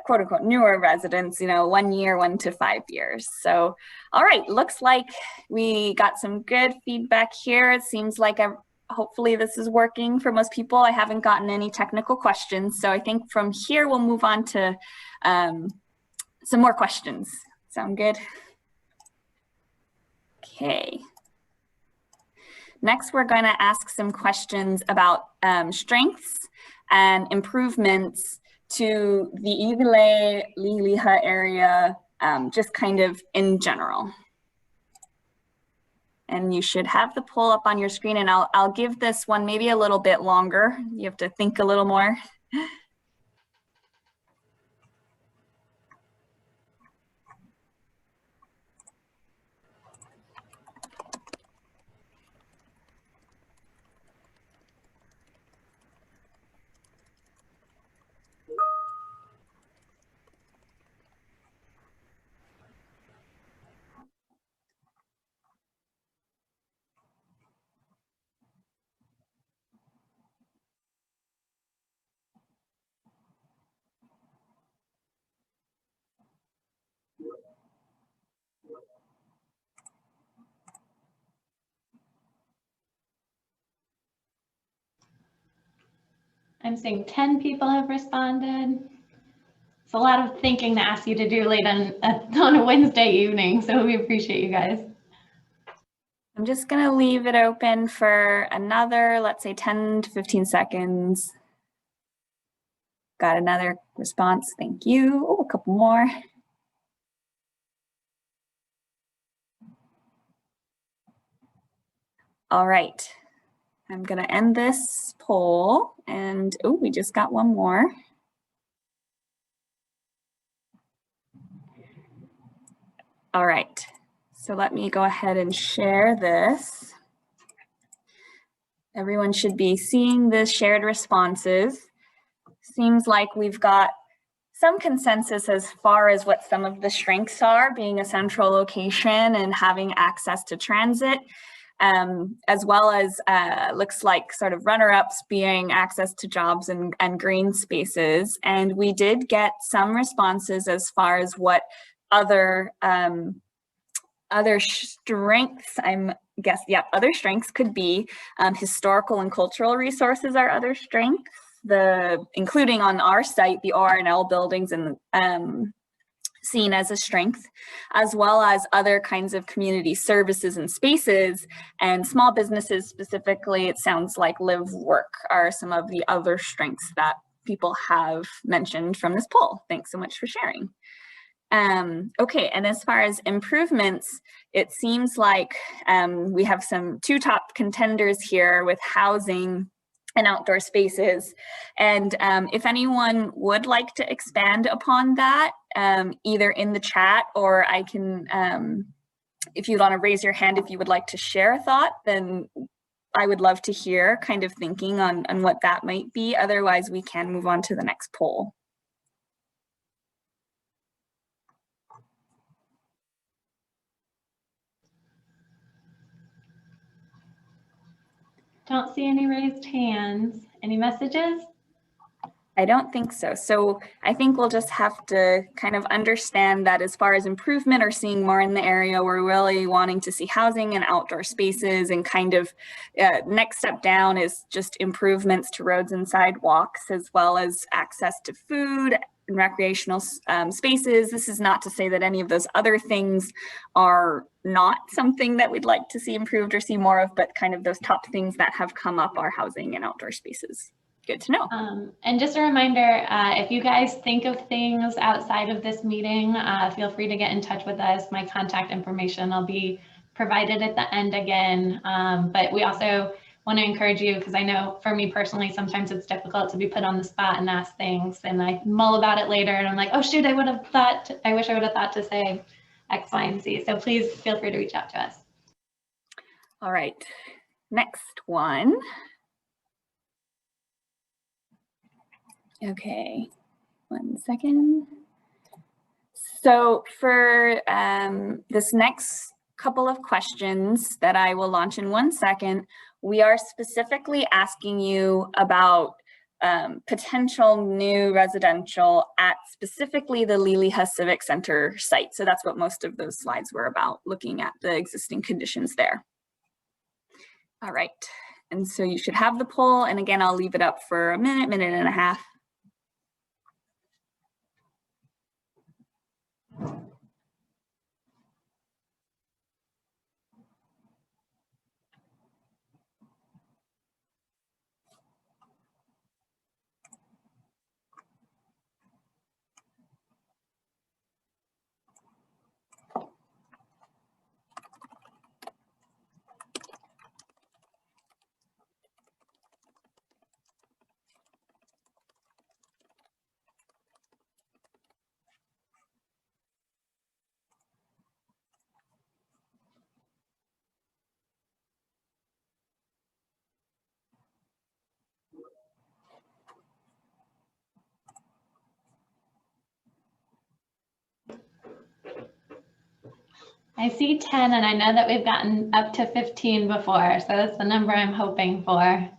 quote unquote newer residents, 1 year, 1 to 5 years. So, all right, looks like we got some good feedback here. It seems like hopefully this is working for most people. I haven't gotten any technical questions. So I think from here, we'll move on to some more questions. Sound good? Okay. Next, we're going to ask some questions about strengths and improvements to the Iwilei, Liliha area, just kind of in general. And you should have the poll up on your screen, and I'll give this one maybe a little bit longer. You have to think a little more. I'm seeing 10 people have responded. It's a lot of thinking to ask you to do late on a Wednesday evening, so we appreciate you guys. I'm just going to leave it open for another, let's say 10 to 15 seconds. Got another response. Thank you. Oh, a couple more. All right. I'm going to end this poll and oh, we just got one more. All right, so let me go ahead and share this. Everyone should be seeing the shared responses. Seems like we've got some consensus as far as what some of the strengths are, being a central location and having access to transit, as well as looks like sort of runner-ups being access to jobs and green spaces. And we did get some responses as far as what other strengths, other strengths could be. Historical and cultural resources are other strengths. Including on our site, the ORNL buildings and seen as a strength, as well as other kinds of community services and spaces, and small businesses specifically. It sounds like live work are some of the other strengths that people have mentioned from this poll. Thanks so much for sharing. Okay, and as far as improvements, it seems like we have two top contenders here with housing and outdoor spaces. And if anyone would like to expand upon that, either in the chat, or I can, if you'd want to raise your hand if you would like to share a thought, then I would love to hear kind of thinking on what that might be. Otherwise, we can move on to the next poll. Don't see any raised hands. Any messages? I don't think so. So I think we'll just have to kind of understand that as far as improvement or seeing more in the area, we're really wanting to see housing and outdoor spaces, and kind of next step down is just improvements to roads and sidewalks, as well as access to food and recreational spaces. This is not to say that any of those other things are not something that we'd like to see improved or see more of, but kind of those top things that have come up are housing and outdoor spaces. Good to know. And just a reminder, if you guys think of things outside of this meeting, feel free to get in touch with us. My contact information will be provided at the end again. But we also want to encourage you, because I know for me personally, sometimes it's difficult to be put on the spot and ask things, and I mull about it later and I'm like, oh shoot, I wish I would have thought to say X, Y, and Z. So please feel free to reach out to us. All right, next one. Okay, 1 second. So for this next couple of questions that I will launch in 1 second, we are specifically asking you about potential new residential at specifically the Liliha Civic Center site. So that's what most of those slides were about, looking at the existing conditions there. All right, and so you should have the poll, and again, I'll leave it up for a minute and a half. I see 10, and I know that we've gotten up to 15 before, so that's the number I'm hoping for.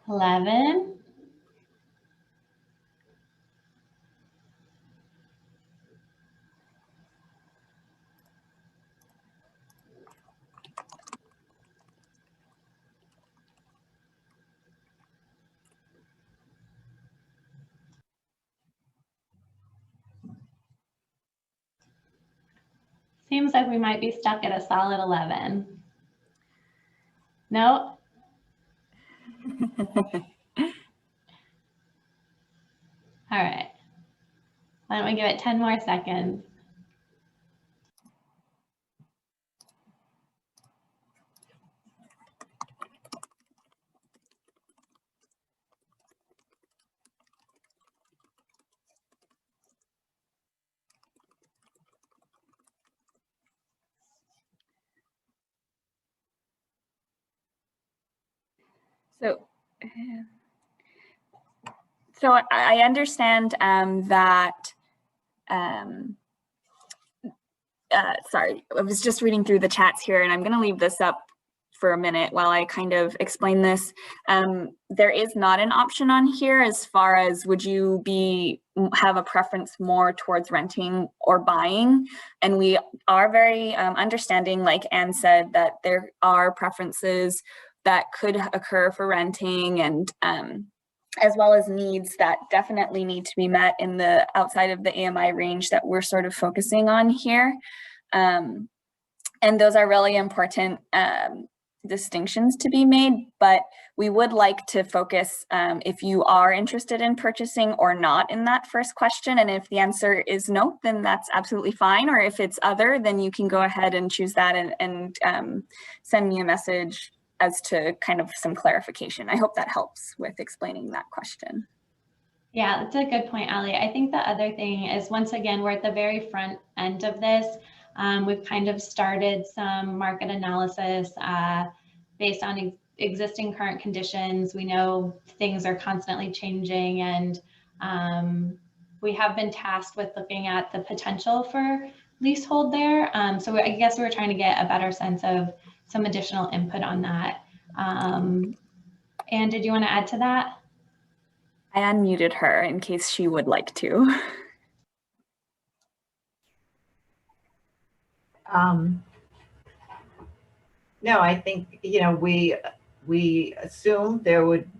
11. Seems like we might be stuck at a solid 11. No? All right. Why don't we give it 10 more seconds? So I understand that, sorry, I was just reading through the chats here, and I'm going to leave this up for a minute while I kind of explain this. There is not an option on here as far as would you have a preference more towards renting or buying, and we are very understanding, like Anne said, that there are preferences that could occur for renting, and as well as needs that definitely need to be met in the outside of the AMI range that we're sort of focusing on here. And those are really important distinctions to be made, but we would like to focus if you are interested in purchasing or not in that first question. And if the answer is no, then that's absolutely fine. Or if it's other, then you can go ahead and choose that and send me a message as to kind of some clarification. I hope that helps with explaining that question. Yeah, that's a good point, Ali. I think the other thing is, once again, we're at the very front end of this. We've kind of started some market analysis based on existing current conditions. We know things are constantly changing, and we have been tasked with looking at the potential for leasehold there. So I guess we were trying to get a better sense of some additional input on that. Anne, did you want to add to that? I unmuted her in case she would like to. No, I think, you know, we assume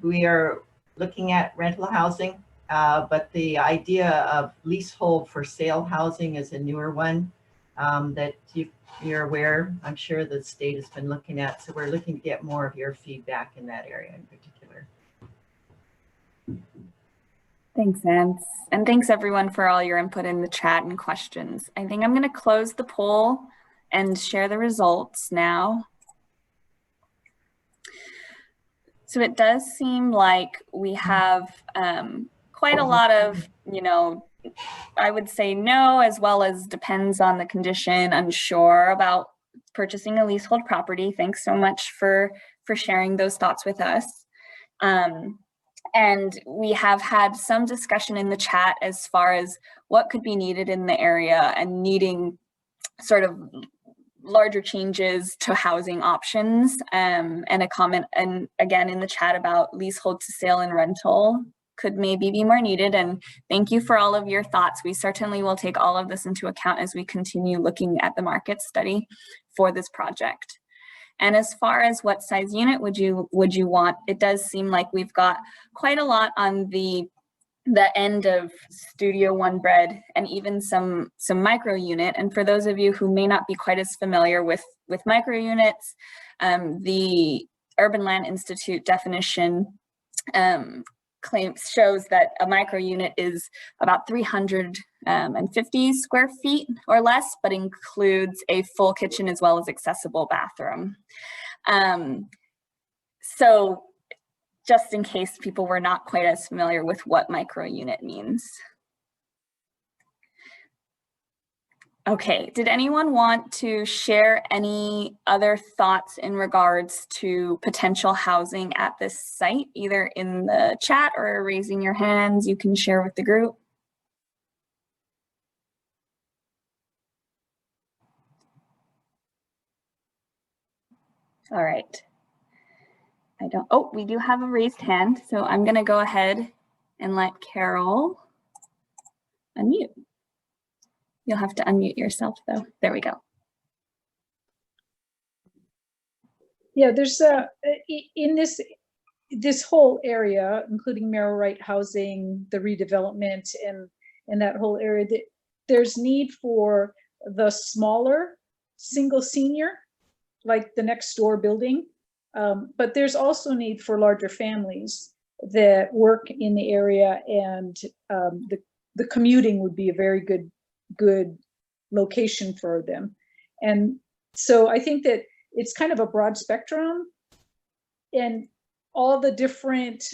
we are looking at rental housing, but the idea of leasehold for sale housing is a newer one that you're aware. I'm sure the state has been looking at, so we're looking to get more of your feedback in that area in particular. Thanks, Anne. And thanks everyone for all your input in the chat and questions. I think I'm going to close the poll and share the results now. So it does seem like we have quite a lot of, you know, I would say no, as well as depends on the condition, unsure about purchasing a leasehold property. Thanks so much for sharing those thoughts with us. And we have had some discussion in the chat as far as what could be needed in the area and needing sort of larger changes to housing options, and a comment, and again in the chat, about leasehold to sale and rental could maybe be more needed. And thank you for all of your thoughts. We certainly will take all of this into account as we continue looking at the market study for this project. And as far as what size unit would you want, it does seem like we've got quite a lot on the end of Studio One Bred, and even some micro unit. And for those of you who may not be quite as familiar with micro units, the Urban Land Institute definition shows that a micro unit is about 350 square feet or less, but includes a full kitchen as well as accessible bathroom. So just in case people were not quite as familiar with what micro unit means. Okay, did anyone want to share any other thoughts in regards to potential housing at this site, either in the chat or raising your hands? You can share with the group. All right. Oh, we do have a raised hand, so I'm going to go ahead and let Carol unmute. You'll have to unmute yourself though. There we go. Yeah, there's in this whole area, including Merrill Wright housing, the redevelopment, and that whole area, there's need for the smaller single senior, like the next door building. But there's also need for larger families that work in the area, and the commuting would be a very good location for them. And so I think that it's kind of a broad spectrum, and all the different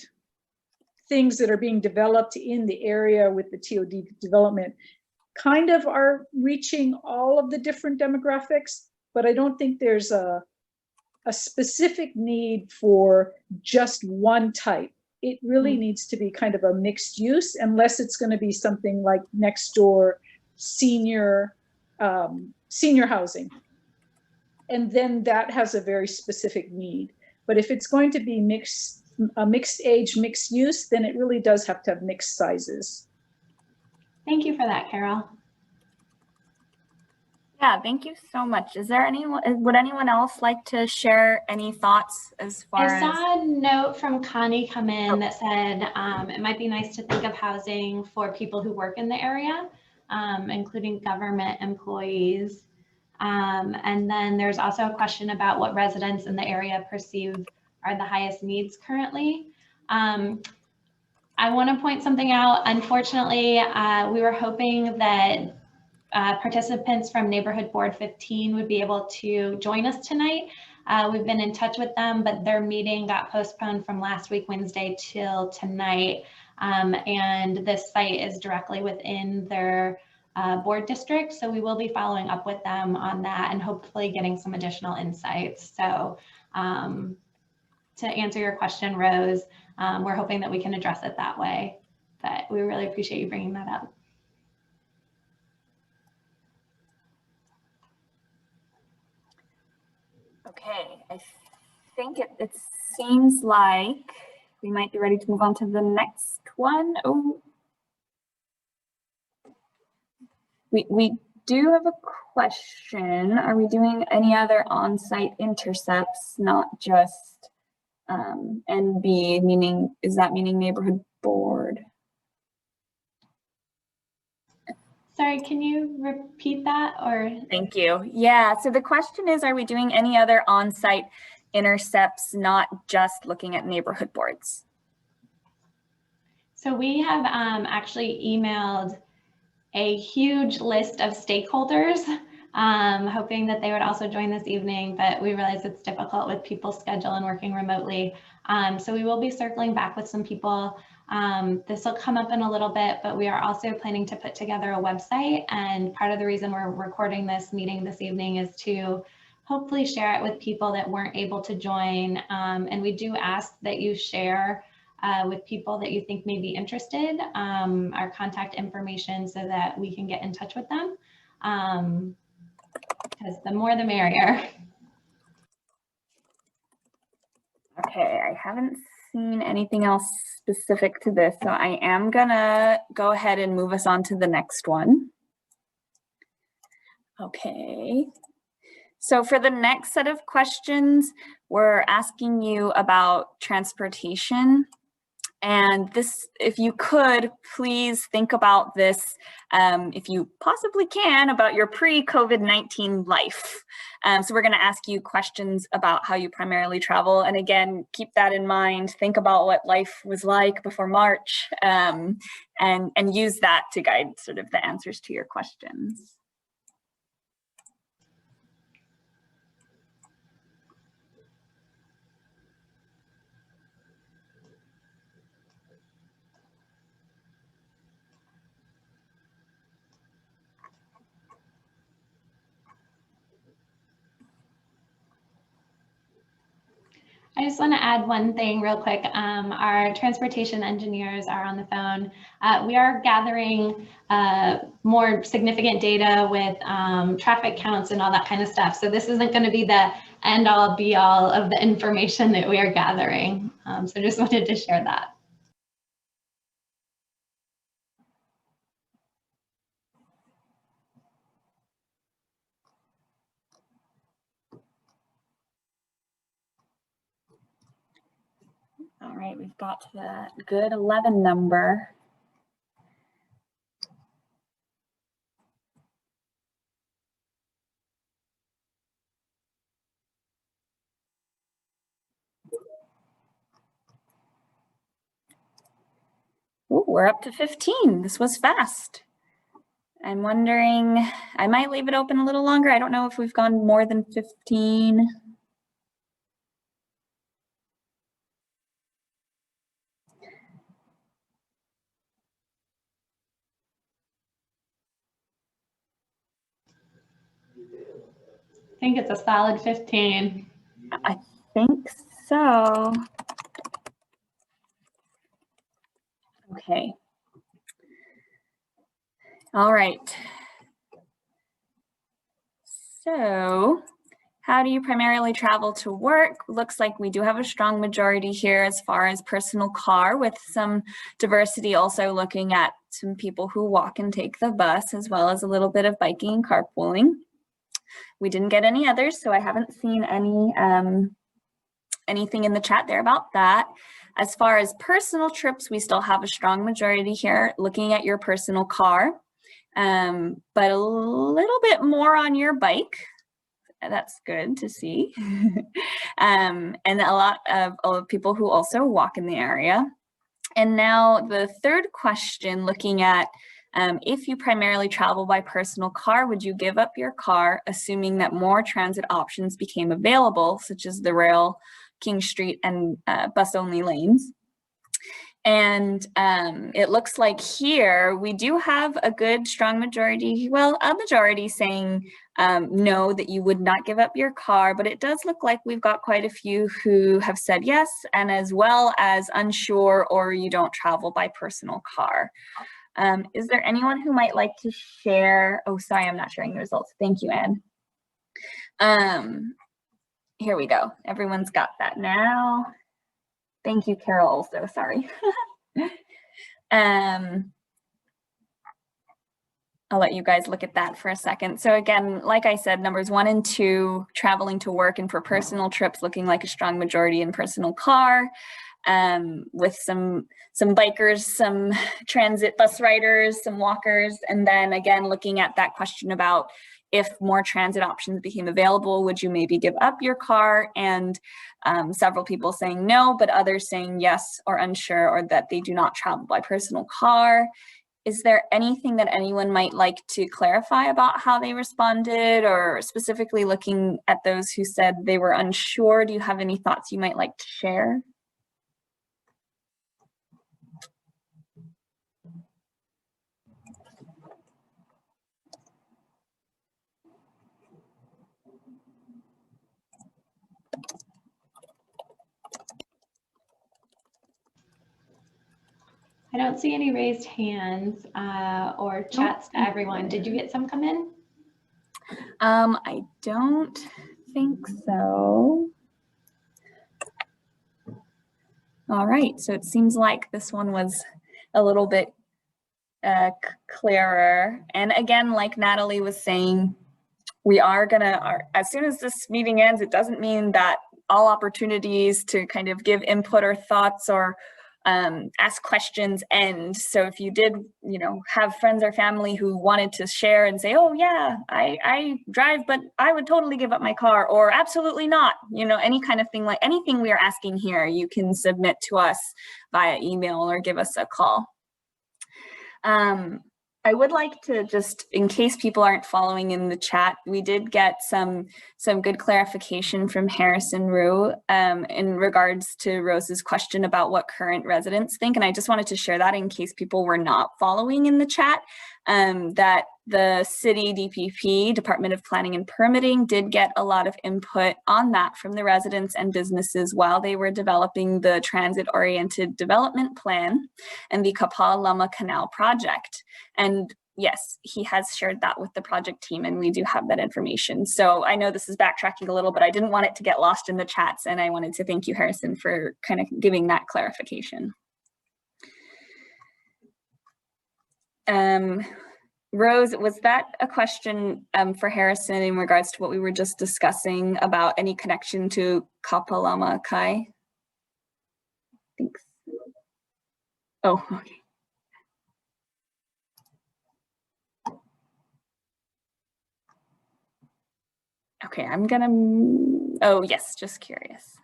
things that are being developed in the area with the TOD development kind of are reaching all of the different demographics, but I don't think there's a a specific need for just one type. It really needs to be kind of a mixed use, unless it's going to be something like next door senior housing. And then that has a very specific need. But if it's going to be a mixed age, mixed use, then it really does have to have mixed sizes. Thank you for that, Carol. Yeah, thank you so much. Is there would anyone else like to share any thoughts as far I as? saw a note from Connie come in that said it might be nice to think of housing for people who work in the area, including government employees. And then there's also a question about what residents in the area perceive are the highest needs currently. I want to point something out. Unfortunately, we were hoping that participants from Neighborhood Board 15 would be able to join us tonight. We've been in touch with them, but their meeting got postponed from last week, Wednesday, till tonight. And this site is directly within their board district. So we will be following up with them on that and hopefully getting some additional insights. So to answer your question, Rose, we're hoping that we can address it that way, but we really appreciate you bringing that up. Okay, I think it seems like we might be ready to move on to the next one. Oh, we do have a question. Are we doing any other on-site intercepts, not just NB, meaning, is that meaning neighborhood board? Sorry, can you repeat that or? Thank you. Yeah, so the question is, are we doing any other on-site intercepts, not just looking at neighborhood boards? So we have actually emailed a huge list of stakeholders, hoping that they would also join this evening, but we realize it's difficult with people's schedule and working remotely. So we will be circling back with some people. This will come up in a little bit, but we are also planning to put together a website. And part of the reason we're recording this meeting this evening is to hopefully share it with people that weren't able to join. And we do ask that you share with people that you think may be interested, our contact information so that we can get in touch with them. Because the more the merrier. Okay, I haven't seen anything else specific to this, so I am gonna go ahead and move us on to the next one. Okay, so for the next set of questions, we're asking you about transportation. And this, if you could, please think about this, if you possibly can, about your pre-COVID-19 life. So we're gonna ask you questions about how you primarily travel. And again, keep that in mind. Think about what life was like before March, and use that to guide sort of the answers to your questions. I just want to add one thing real quick. Our transportation engineers are on the phone. We are gathering more significant data with traffic counts and all that kind of stuff. So this isn't going to be the end all be all of the information that we are gathering. So just wanted to share that. All right, we've got to that good 11 number. Ooh, we're up to 15. This was fast. I'm wondering, I might leave it open a little longer. I don't know if we've gone more than 15. I think it's a solid 15. I think so. Okay. All right. So, how do you primarily travel to work? Looks like we do have a strong majority here as far as personal car, with some diversity also looking at some people who walk and take the bus, as well as a little bit of biking and carpooling. We didn't get any others, so I haven't seen anything in the chat there about that. As far as personal trips, we still have a strong majority here looking at your personal car, but a little bit more on your bike. That's good to see. And a lot of people who also walk in the area. And now the third question, looking at if you primarily travel by personal car, would you give up your car, assuming that more transit options became available, such as the rail, King Street, and bus-only lanes? And it looks like here we do have a good strong majority, well, a majority saying no, that you would not give up your car, but it does look like we've got quite a few who have said yes, and as well as unsure or you don't travel by personal car. Is there anyone who might like to share? Oh, sorry, I'm not sharing the results. Thank you, Anne. Here we go. Everyone's got that now. Thank you, Carol, also, sorry. I'll let you guys look at that for a second. So again, like I said, numbers 1 and 2, traveling to work and for personal trips, looking like a strong majority in personal car, with some bikers, some transit bus riders, some walkers, and then again, looking at that question about if more transit options became available, would you maybe give up your car? And several people saying no, but others saying yes or unsure, or that they do not travel by personal car. Is there anything that anyone might like to clarify about how they responded, or specifically looking at those who said they were unsure? Do you have any thoughts you might like to share? I don't see any raised hands or chats to everyone. Did you get some come in? I don't think so. All right, so it seems like this one was a little bit clearer. And again, like Natalie was saying, we are gonna, as soon as this meeting ends, it doesn't mean that all opportunities to kind of give input or thoughts or ask questions end. So if you did, have friends or family who wanted to share and say, oh yeah, I drive, but I would totally give up my car, or absolutely not, any kind of thing, like anything we are asking here, you can submit to us via email or give us a call. I would like to just, in case people aren't following in the chat, we did get some good clarification from Harrison Rue in regards to Rose's question about what current residents think. And I just wanted to share that in case people were not following in the chat, that the city DPP, Department of Planning and Permitting, did get a lot of input on that from the residents and businesses while they were developing the transit-oriented development plan and the Kapalama Canal project. And yes, he has shared that with the project team, and we do have that information. So I know this is backtracking a little, but I didn't want it to get lost in the chats, and I wanted to thank you, Harrison, for kind of giving that clarification. Rose, was that a question for Harrison in regards to what we were just discussing about any connection to Kapalama Kai? Thanks. Oh, okay. Okay, I'm gonna, oh yes, just curious.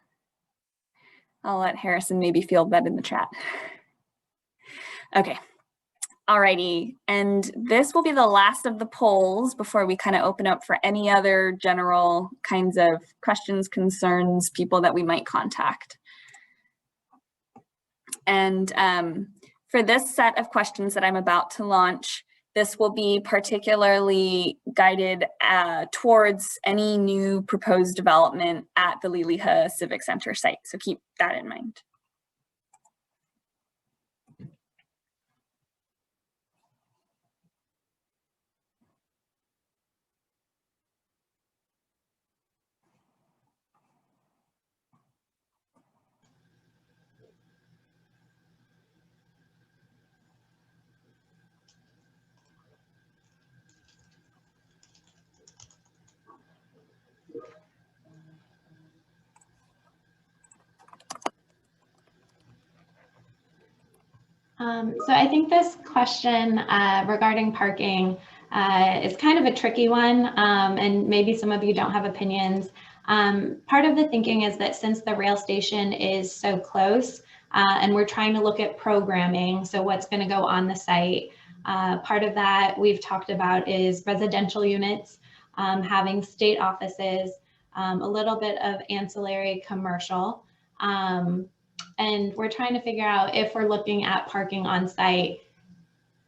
I'll let Harrison maybe field that in the chat. Okay. Alrighty, and this will be the last of the polls before we kind of open up for any other general kinds of questions, concerns, people that we might contact. And for this set of questions that I'm about to launch, This will be particularly guided towards any new proposed development at the Liliha Civic Center site. So keep that in mind. So I think this question regarding parking is kind of a tricky one, and maybe some of you don't have opinions. Part of the thinking is that since the rail station is so close, and we're trying to look at programming, so what's going to go on the site, part of that we've talked about is residential units, having state offices, a little bit of ancillary commercial. And we're trying to figure out if we're looking at parking on site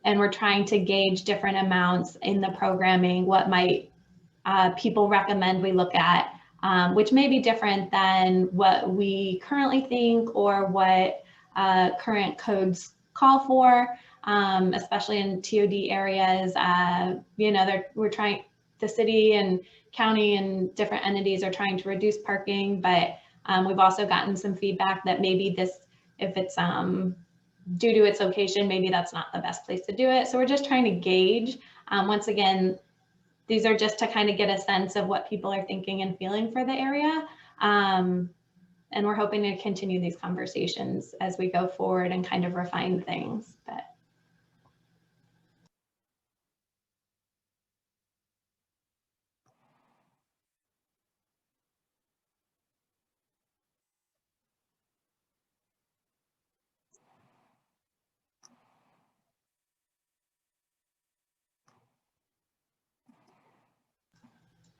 and we're trying to gauge different amounts in the programming, what might people recommend we look at, which may be different than what we currently think or what current codes call for, especially in TOD areas. You know, the city and county and different entities are trying to reduce parking, but we've also gotten some feedback that maybe this, if it's due to its location, maybe that's not the best place to do it. So we're just trying to gauge. Once again, these are just to kind of get a sense of what people are thinking and feeling for the area. And we're hoping to continue these conversations as we go forward and kind of refine things. But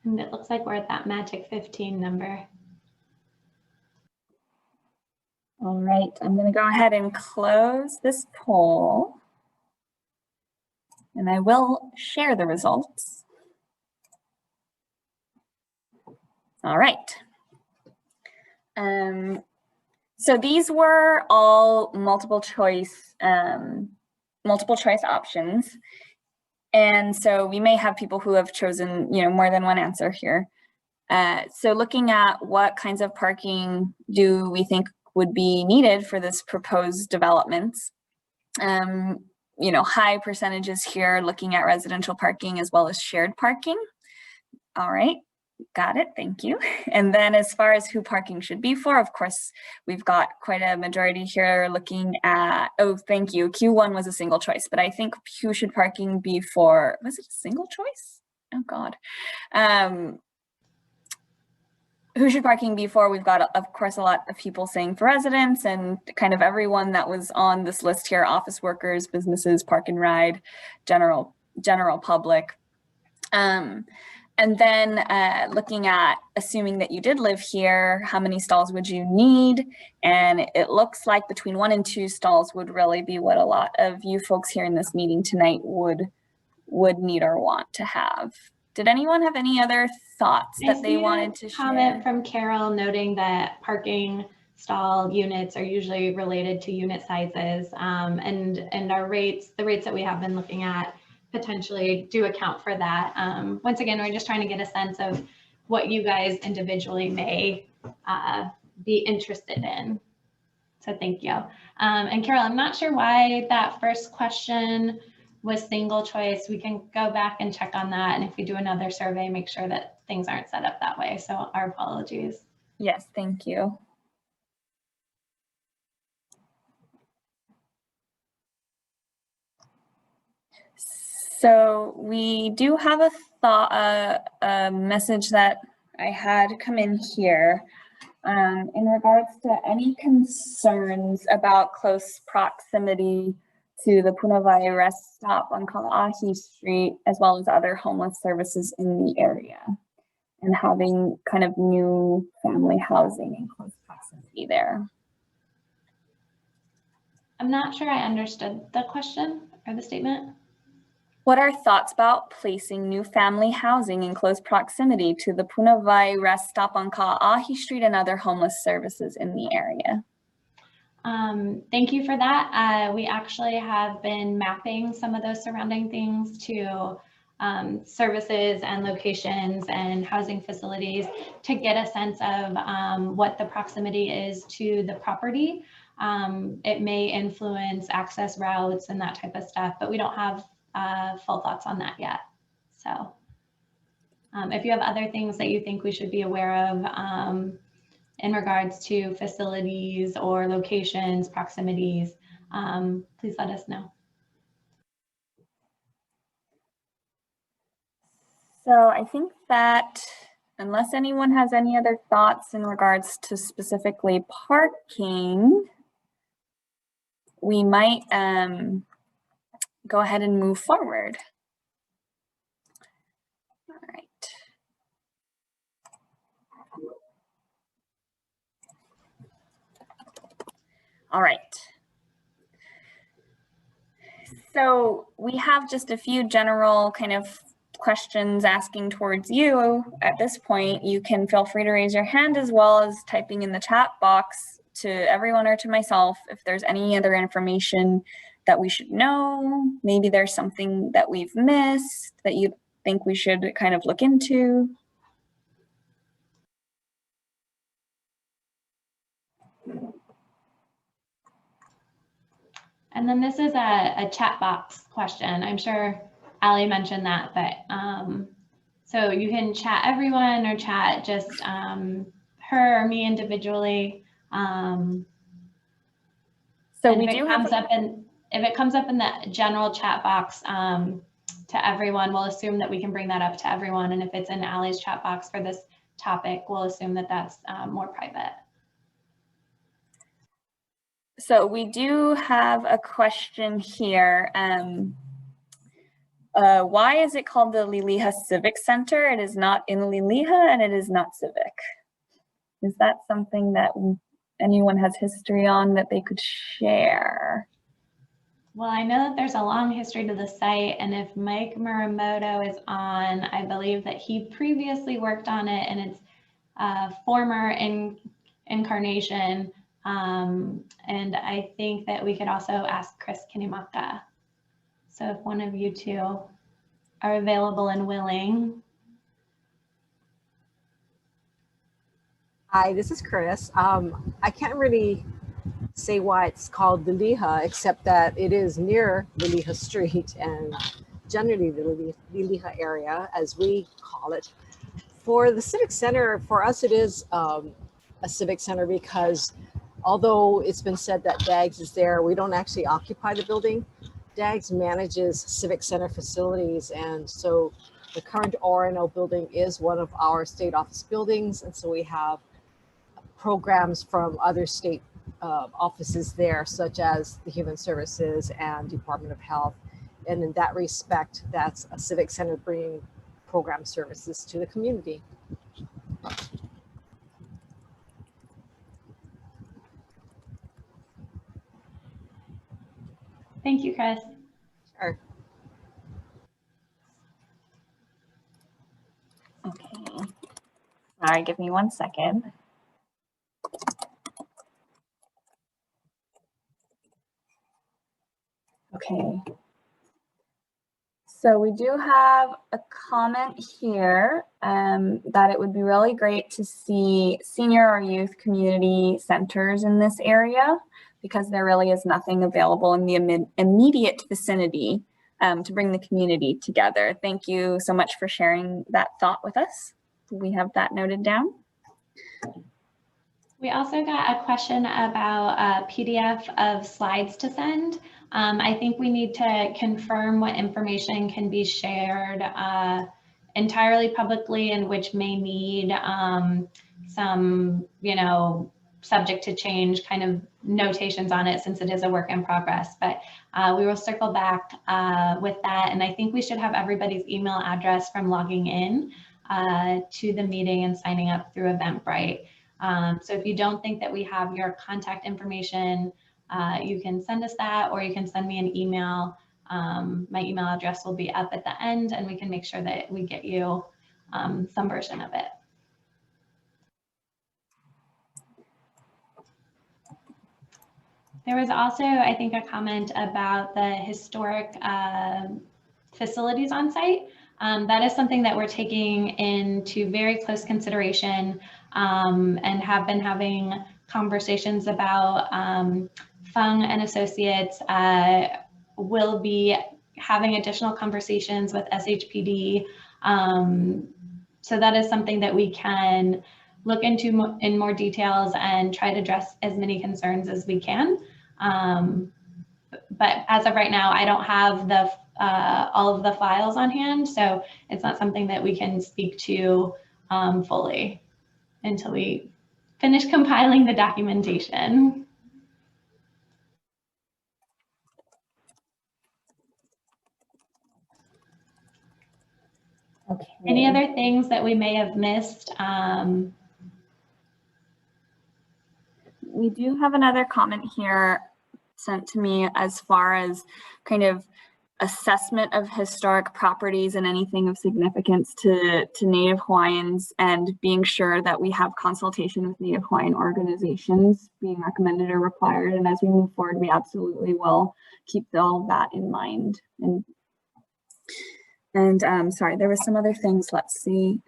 and it looks like we're at that magic 15 number. All right, I'm going to go ahead and close this poll. And I will share the results. All right. So these were all multiple choice options. And so we may have people who have chosen, more than one answer here. So looking at what kinds of parking do we think would be needed for this proposed development? High percentages here looking at residential parking as well as shared parking. All right, got it, thank you. And then as far as who parking should be for, of course, we've got quite a majority here looking at, oh, thank you, Q1 was a single choice, but I think who should parking be for, was it a single choice? Oh God. Who should parking be for? We've got, of course, a lot of people saying for residents and kind of everyone that was on this list here, office workers, businesses, park and ride, general public. And then looking at, assuming that you did live here, how many stalls would you need? And it looks like between 1 and 2 stalls would really be what a lot of you folks here in this meeting tonight would need or want to have. Did anyone have any other thoughts that they wanted to share? Comment from Carol noting that parking stall units are usually related to unit sizes, and our rates, the rates that we have been looking at, potentially do account for that. Once again, we're just trying to get a sense of what you guys individually may be interested in. So thank you. And Carol, I'm not sure why that first question was single choice. We can go back and check on that. And if we do another survey, make sure that things aren't set up that way. So our apologies. Yes, thank you. So we do have a message that I had come in here in regards to any concerns about close proximity to the Punavai rest stop on Kala'ahi Street, as well as other homeless services in the area, and having kind of new family housing in close proximity there. I'm not sure I understood the question or the statement. What are thoughts about placing new family housing in close proximity to the Punavai rest stop on Ka'ahi Street and other homeless services in the area? Thank you for that. We actually have been mapping some of those surrounding things to services and locations and housing facilities to get a sense of what the proximity is to the property. It may influence access routes and that type of stuff, but we don't have full thoughts on that yet. So if you have other things that you think we should be aware of in regards to facilities or locations, proximities, please let us know. So I think that unless anyone has any other thoughts in regards to specifically parking, we might go ahead and move forward. All right. All right. So we have just a few general kind of questions asking towards you. At this point, you can feel free to raise your hand as well as typing in the chat box to everyone or to myself if there's any other information that we should know. Maybe there's something that we've missed that you think we should kind of look into. And then this is a chat box question. I'm sure Ali mentioned that, but so you can chat everyone or chat just her or me individually. So and we if do it have comes up in, if it comes up in the general chat box to everyone, we'll assume that we can bring that up to everyone. And if it's in Ali's chat box for this topic, we'll assume that that's more private. So we do have a question here. Why is it called the Liliha Civic Center? It is not in Liliha and it is not civic. Is that something that anyone has history on that they could share? Well, I know that there's a long history to the site, and if Mike Muramoto is on, I believe that he previously worked on it in its former incarnation. And I think that we could also ask Chris Kinimaka. So if one of you two are available and willing. Hi, this is Chris. I can't really say why it's called Liliha, except that it is near Liliha Street and generally the Liliha area, as we call it. For the Civic Center, for us, it is a civic center because although it's been said that DAGS is there, we don't actually occupy the building. DAGS manages Civic Center facilities, and so the current RNO building is one of our state office buildings, and so we have programs from other state offices there, such as the Human Services and Department of Health. And in that respect, that's a civic center bringing program services to the community. Thank you, Chris. Sure. Okay. Sorry, give me 1 second. Okay. So we do have a comment here that it would be really great to see senior or youth community centers in this area because there really is nothing available in the immediate vicinity to bring the community together. Thank you so much for sharing that thought with us. We have that noted down. We also got a question about a PDF of slides to send. I think we need to confirm what information can be shared entirely publicly and which may need some, subject to change kind of notations on it since it is a work in progress. But we will circle back with that. And I think we should have everybody's email address from logging in to the meeting and signing up through Eventbrite. So if you don't think that we have your contact information, you can send us that, or you can send me an email my email address will be up at the end, and we can make sure that we get you some version of it. There was also, I think, a comment about the historic facilities on site. That is something that we're taking into very close consideration and have been having conversations about. Fung and Associates will be having additional conversations with SHPD. So that is something that we can look into in more details and try to address as many concerns as we can. But as of right now, I don't have the all of the files on hand, so it's not something that we can speak to fully until we finish compiling the documentation. Okay. Any other things that we may have missed? We do have another comment here sent to me as far as kind of assessment of historic properties and anything of significance to Native Hawaiians, and being sure that we have consultation with Native Hawaiian organizations being recommended or required. And as we move forward, we absolutely will keep all of that in mind. And sorry, there were some other things. Let's see.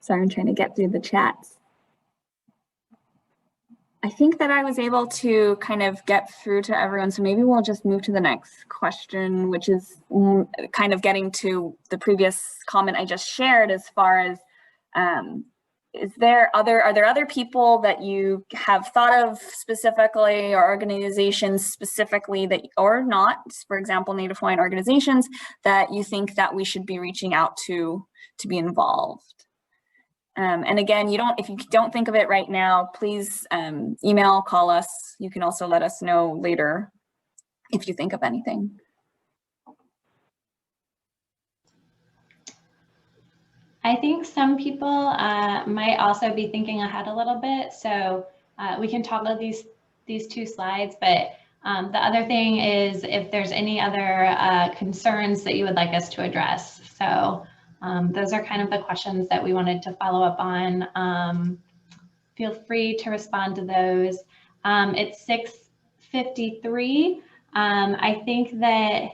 Sorry, I'm trying to get through the chats. I think that I was able to kind of get through to everyone, so maybe we'll just move to the next question, which is kind of getting to the previous comment I just shared as far as, are there other people that you have thought of specifically, or organizations specifically that, or not, for example, Native Hawaiian organizations that you think that we should be reaching out to be involved? And again, if you don't think of it right now, please email, call us. You can also let us know later if you think of anything. I think some people might also be thinking ahead a little bit. So we can toggle these two slides, but the other thing is if there's any other concerns that you would like us to address. So those are kind of the questions that we wanted to follow up on. Feel free to respond to those. It's 6:53. I think that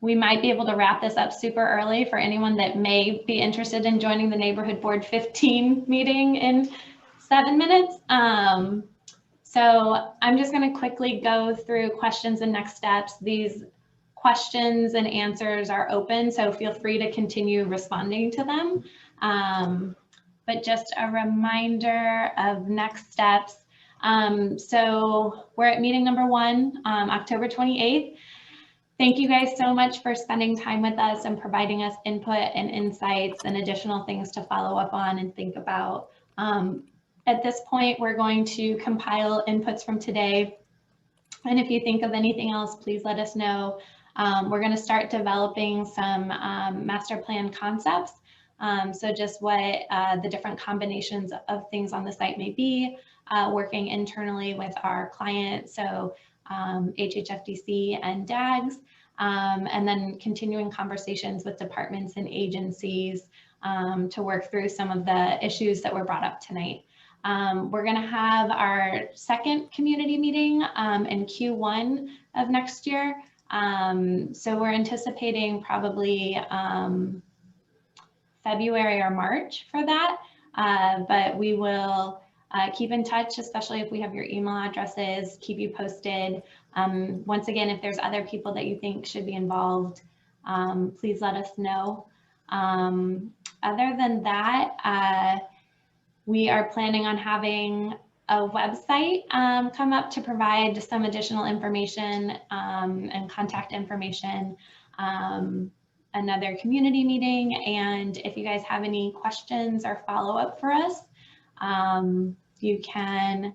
we might be able to wrap this up super early for anyone that may be interested in joining the Neighborhood Board 15 meeting in 7 minutes. So I'm just going to quickly go through questions and next steps. These questions and answers are open, so feel free to continue responding to them. But just a reminder of next steps. So we're at meeting number 1, October 28th. Thank you guys so much for spending time with us and providing us input and insights and additional things to follow up on and think about. At this point, we're going to compile inputs from today. And if you think of anything else, please let us know. We're going to start developing some master plan concepts. So just what the different combinations of things on the site may be, working internally with our clients, so HHFDC and DAGs, and then continuing conversations with departments and agencies to work through some of the issues that were brought up tonight. We're going to have our second community meeting in Q1 of next year. So we're anticipating probably February or March for that, but we will keep in touch, especially if we have your email addresses, keep you posted. Once again, if there's other people that you think should be involved, please let us know. Other than that, we are planning on having a website come up to provide some additional information and contact information, another community meeting, and if you guys have any questions or follow-up for us, you can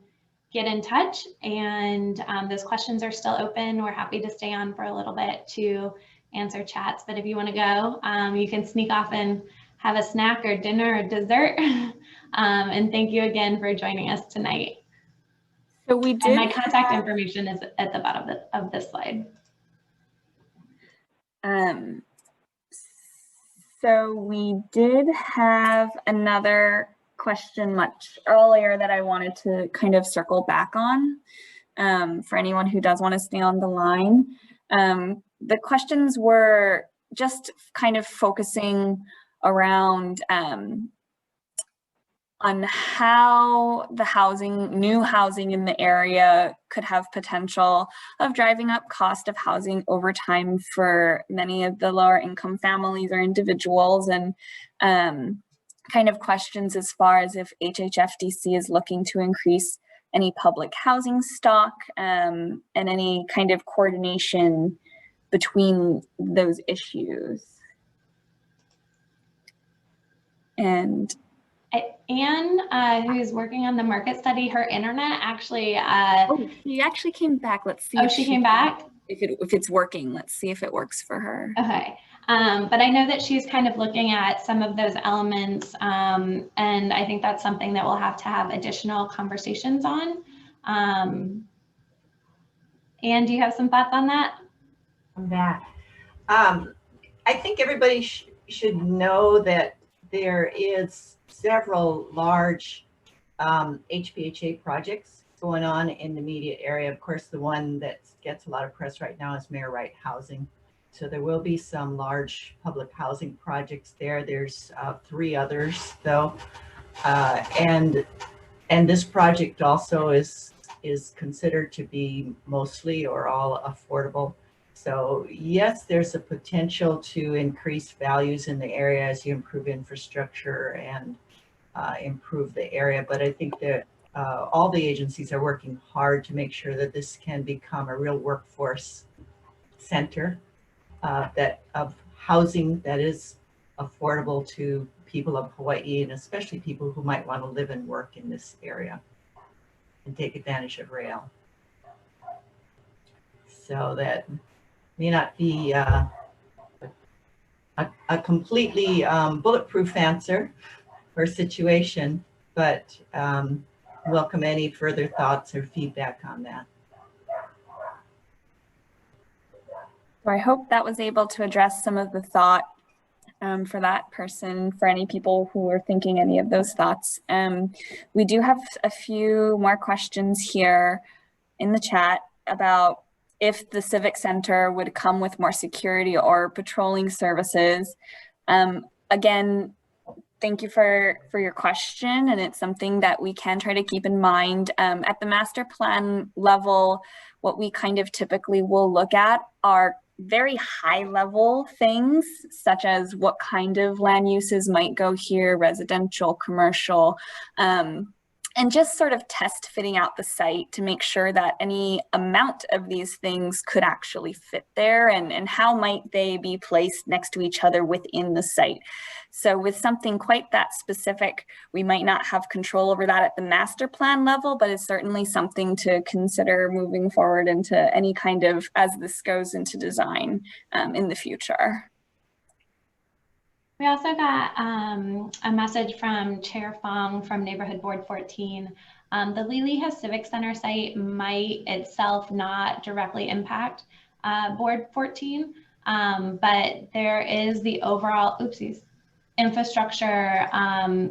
get in touch, and those questions are still open. We're happy to stay on for a little bit to answer chats, but if you want to go, you can sneak off and have a snack or dinner or dessert. And thank you again for joining us tonight. So we And did. my contact information is at the bottom of this slide. So we did have another question much earlier that I wanted to kind of circle back on for anyone who does want to stay on the line. The questions were just kind of focusing around on how the new housing in the area could have potential of driving up cost of housing over time for many of the lower income families or individuals, and kind of questions as far as if HHFDC is looking to increase any public housing stock and any kind of coordination between those issues. And Anne, who's working on the market study, her internet actually. Oh, she actually came back. Let's see. Oh, she came back? If it's working, let's see if it works for her. Okay. But I know that she's kind of looking at some of those elements, and I think that's something that we'll have to have additional conversations on. Anne, do you have some thoughts on that? On that, I think everybody should know that there is several large HPHA projects going on in the immediate area. Of course, the one that gets a lot of press right now is Mayor Wright Housing. So there will be some large public housing projects there. There's 3 others though. And this project also is considered to be mostly or all affordable. So yes, there's a potential to increase values in the area as you improve infrastructure and improve the area. But I think that all the agencies are working hard to make sure that this can become a real workforce center of housing that is affordable to people of Hawaii, and especially people who might want to live and work in this area and take advantage of rail. So that may not be a completely bulletproof answer or situation, but welcome any further thoughts or feedback on that. So I hope that was able to address some of the thought for that person, for any people who are thinking any of those thoughts. We do have a few more questions here in the chat about if the Civic Center would come with more security or patrolling services. Again, thank you for your question, and it's something that we can try to keep in mind. At the master plan level, what we kind of typically will look at are very high level things, such as what kind of land uses might go here, residential, commercial, and just sort of test fitting out the site to make sure that any amount of these things could actually fit there, and how might they be placed next to each other within the site. So with something quite that specific, we might not have control over that at the master plan level, but it's certainly something to consider moving forward into any kind of, as this goes into design in the future. We also got a message from Chair Fong from Neighborhood Board 14. The Liliha Civic Center site might itself not directly impact Board 14, but there is the overall, oopsies, infrastructure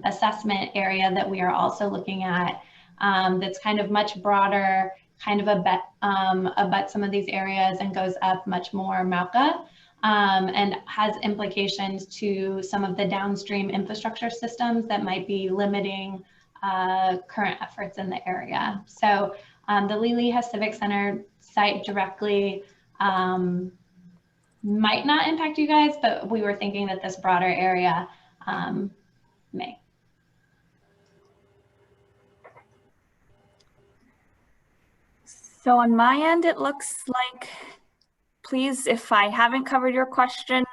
assessment area that we are also looking at that's kind of much broader, kind of abut some of these areas and goes up much more Mauka. And has implications to some of the downstream infrastructure systems that might be limiting current efforts in the area. So the Liliha Civic Center site directly might not impact you guys, but we were thinking that this broader area may. So on my end, it looks like, please, if I haven't covered your question,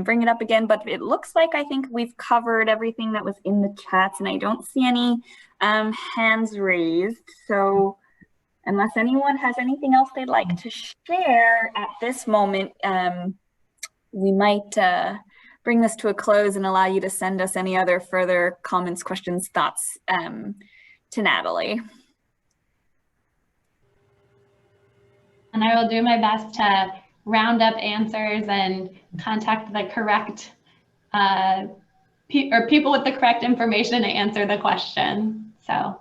bring it up again, but it looks like I think we've covered everything that was in the chats, and I don't see any hands raised. So unless anyone has anything else they'd like to share at this moment, we might bring this to a close and allow you to send us any other further comments, questions, thoughts to Natalie. And I will do my best to round up answers and contact the correct people with the correct information to answer the question. So,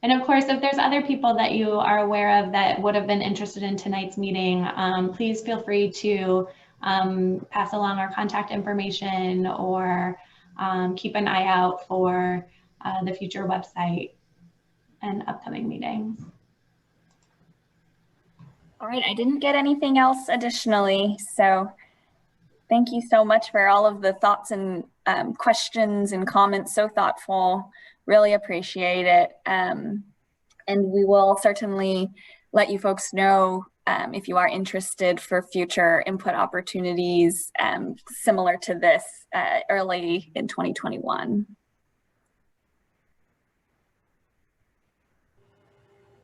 and of course, if there's other people that you are aware of that would have been interested in tonight's meeting, please feel free to pass along our contact information or keep an eye out for the future website and upcoming meetings. All right, I didn't get anything else additionally, so thank you so much for all of the thoughts and questions and comments. So thoughtful, really appreciate it. And we will certainly let you folks know if you are interested for future input opportunities similar to this early in 2021.